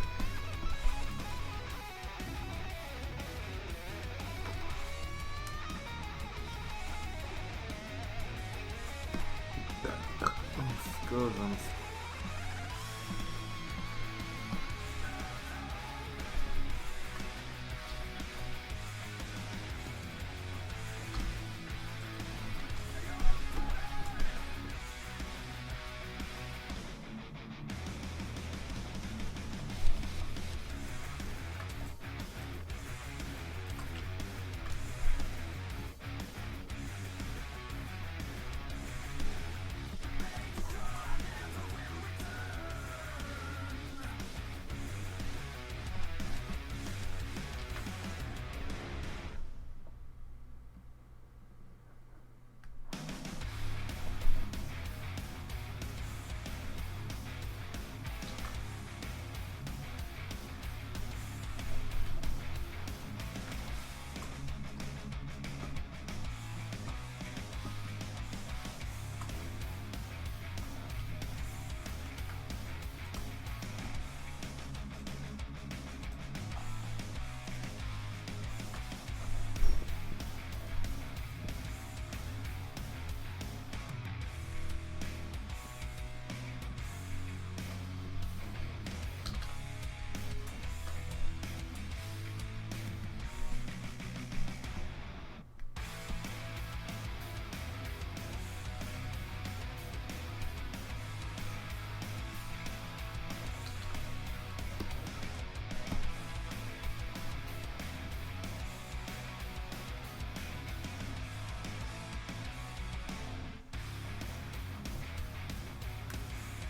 Good.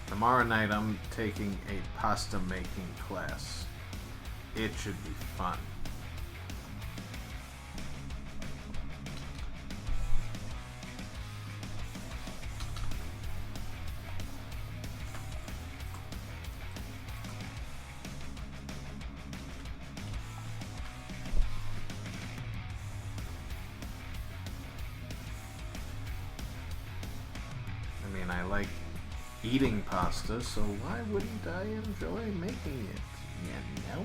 Tomorrow night I'm taking a pasta making class. It should be fun. I mean, I like eating pasta, so why wouldn't I enjoy making it? You know?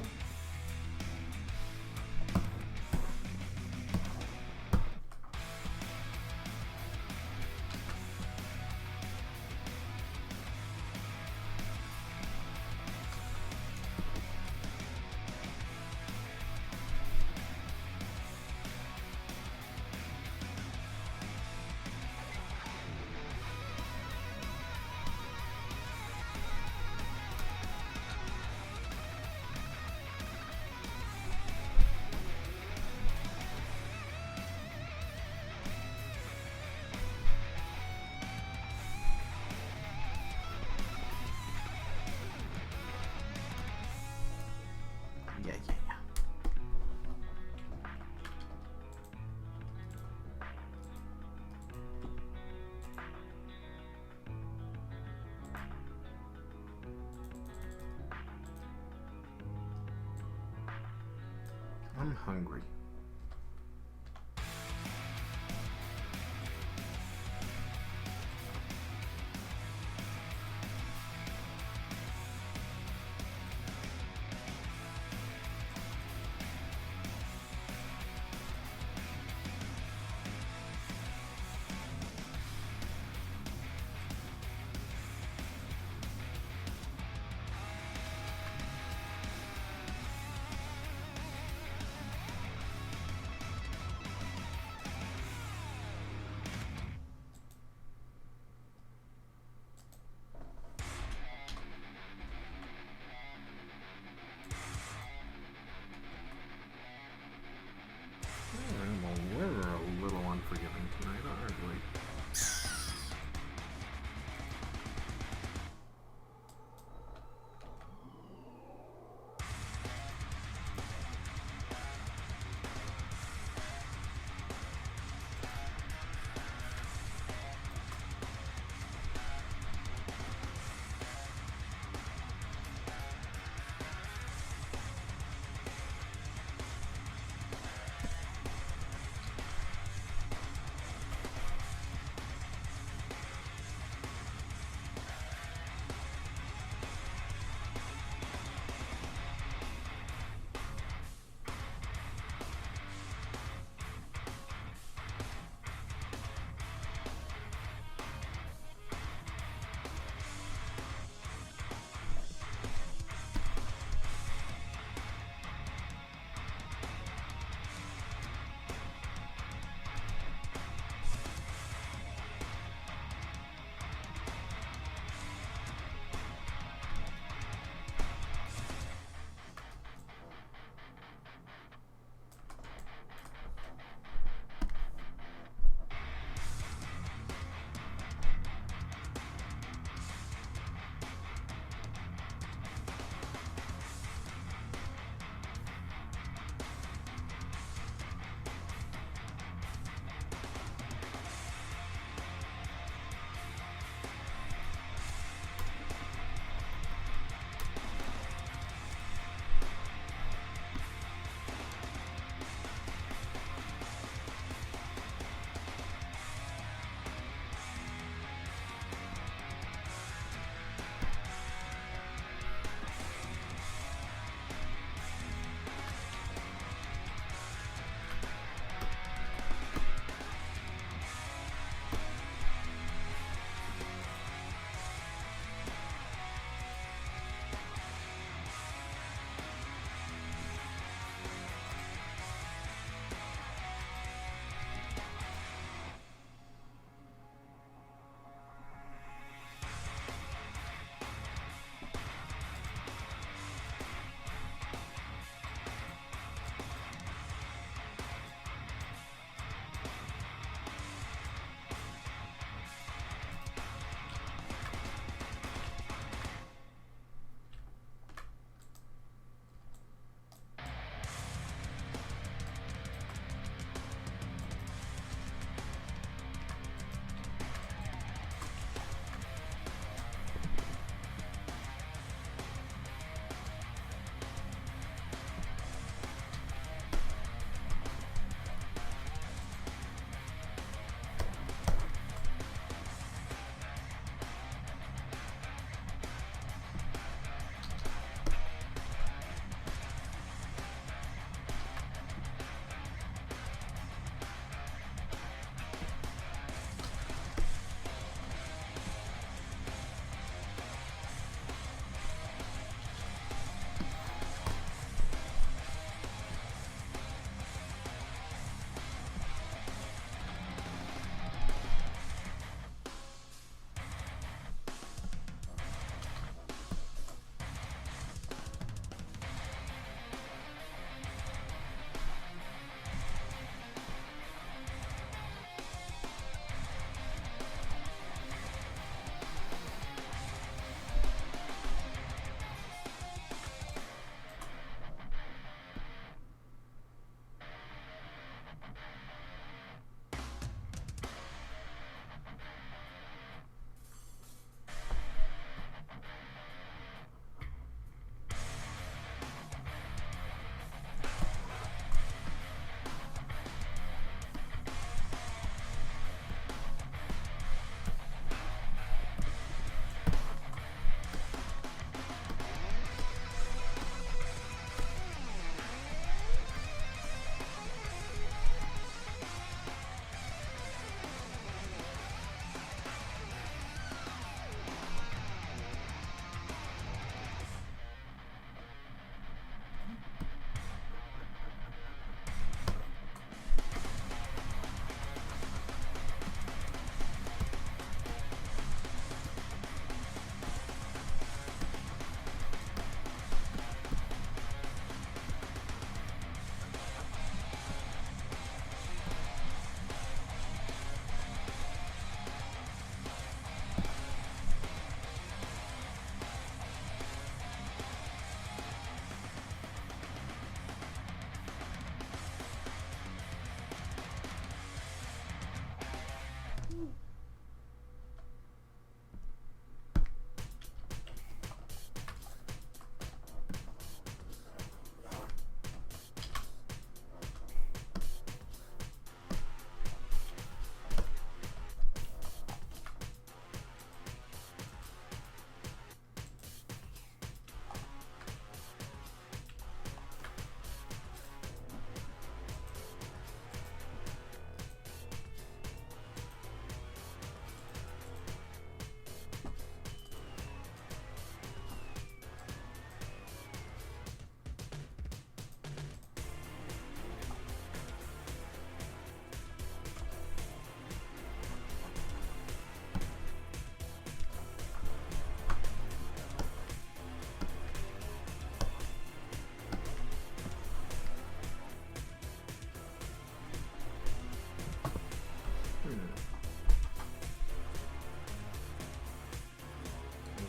Yeah. I'm hungry.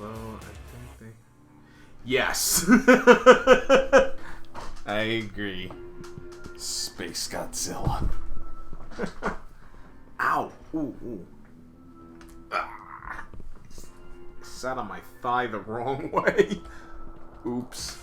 Although, I think they... Yes! I agree. Space Godzilla. Ow! Ooh, ooh. Ah. Sat on my thigh the wrong way. Oops.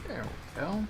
There we go.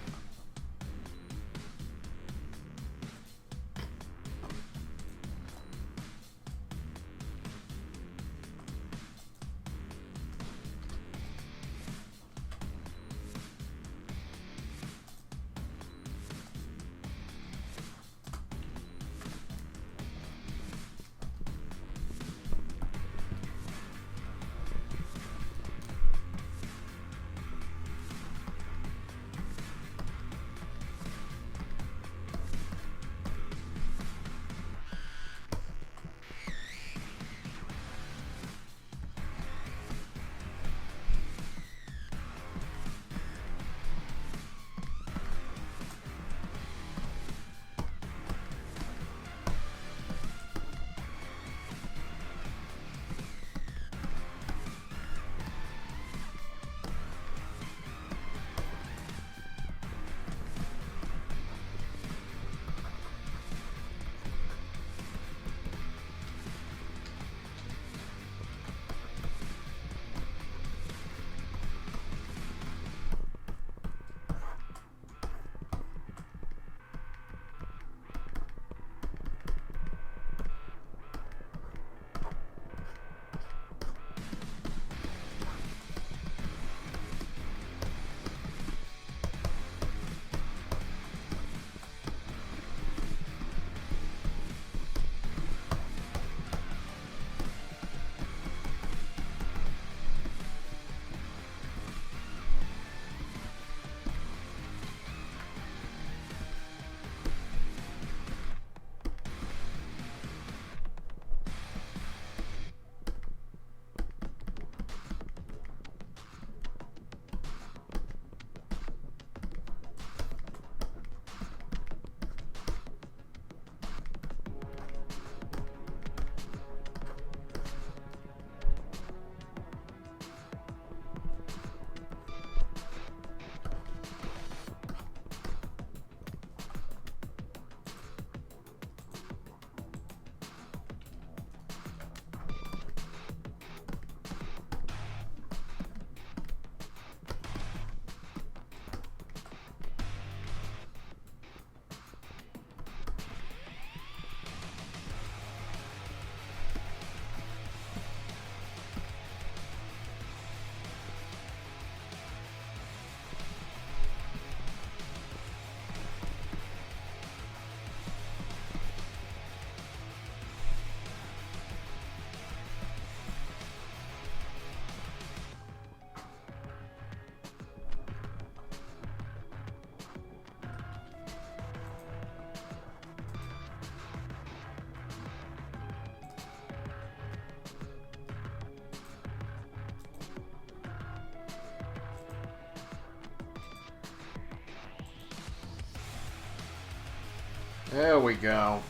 There we go.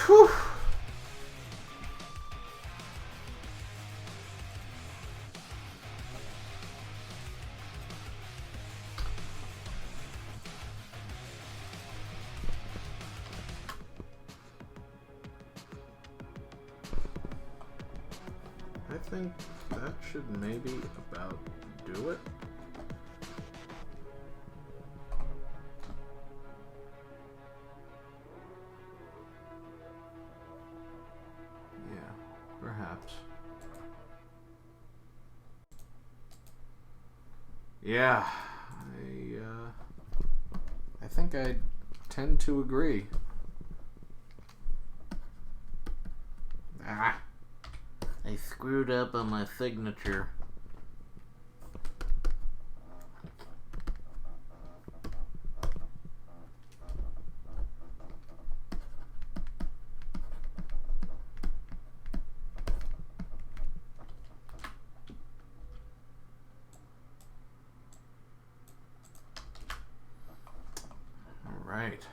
Whew. I think that should maybe about do it. Yeah, perhaps. Yeah, I think I tend to agree. Ah. I screwed up on my signature. All right.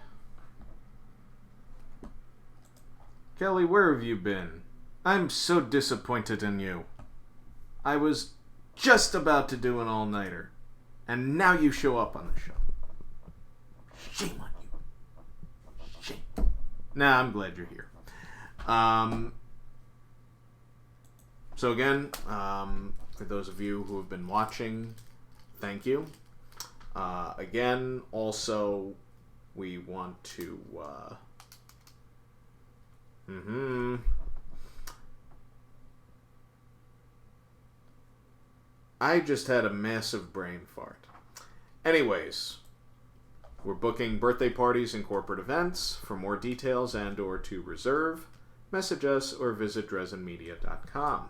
Kelly, where have you been? I'm so disappointed in you. I was just about to do an all-nighter, and now you show up on the show. Shame on you. Shame. Nah, I'm glad you're here. So again, for those of you who have been watching, thank you. Again, also, we want to... I just had a massive brain fart. Anyways, we're booking birthday parties and corporate events. For more details and or to reserve, message us or visit DrezenMedia.com.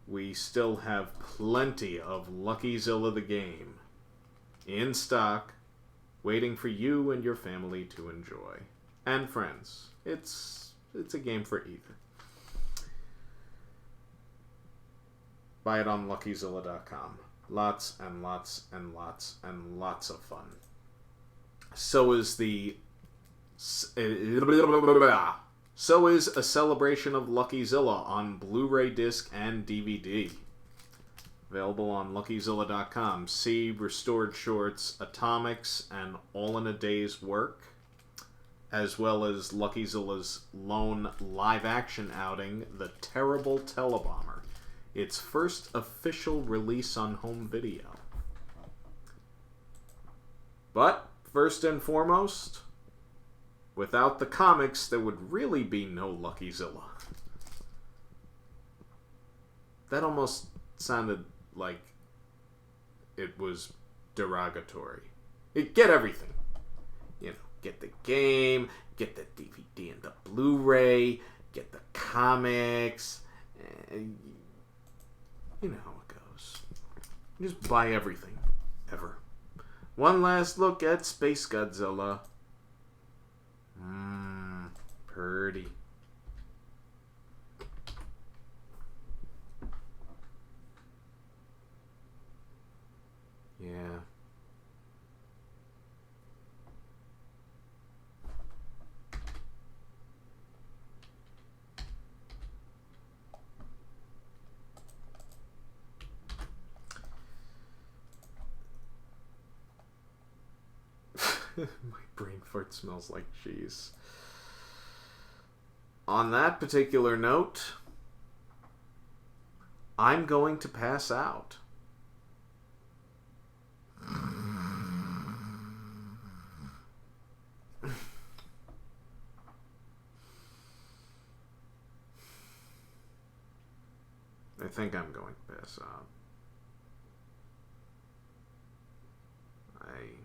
We still have plenty of Lucky Zilla the game in stock, waiting for you and your family to enjoy. And friends. It's a game for either. Buy it on LuckyZilla.com. Lots and lots and lots and lots of fun. So is a celebration of Lucky Zilla on Blu-ray disc and DVD. Available on LuckyZilla.com. See Restored Shorts, Atomics, and All in a Day's Work, as well as Lucky Zilla's lone live-action outing, The Terrible Telebomber. Its first official release on home video. But, first and foremost, without the comics, there would really be no Lucky Zilla. That almost sounded like it was derogatory. Get everything. You know, get the game, get the DVD and the Blu-ray, get the comics, you know how it goes. Just buy everything. Ever. One last look at Space Godzilla. Purdy. Yeah. My brain fart smells like cheese. On that particular note, I'm going to pass out. I think I'm going to pass out. I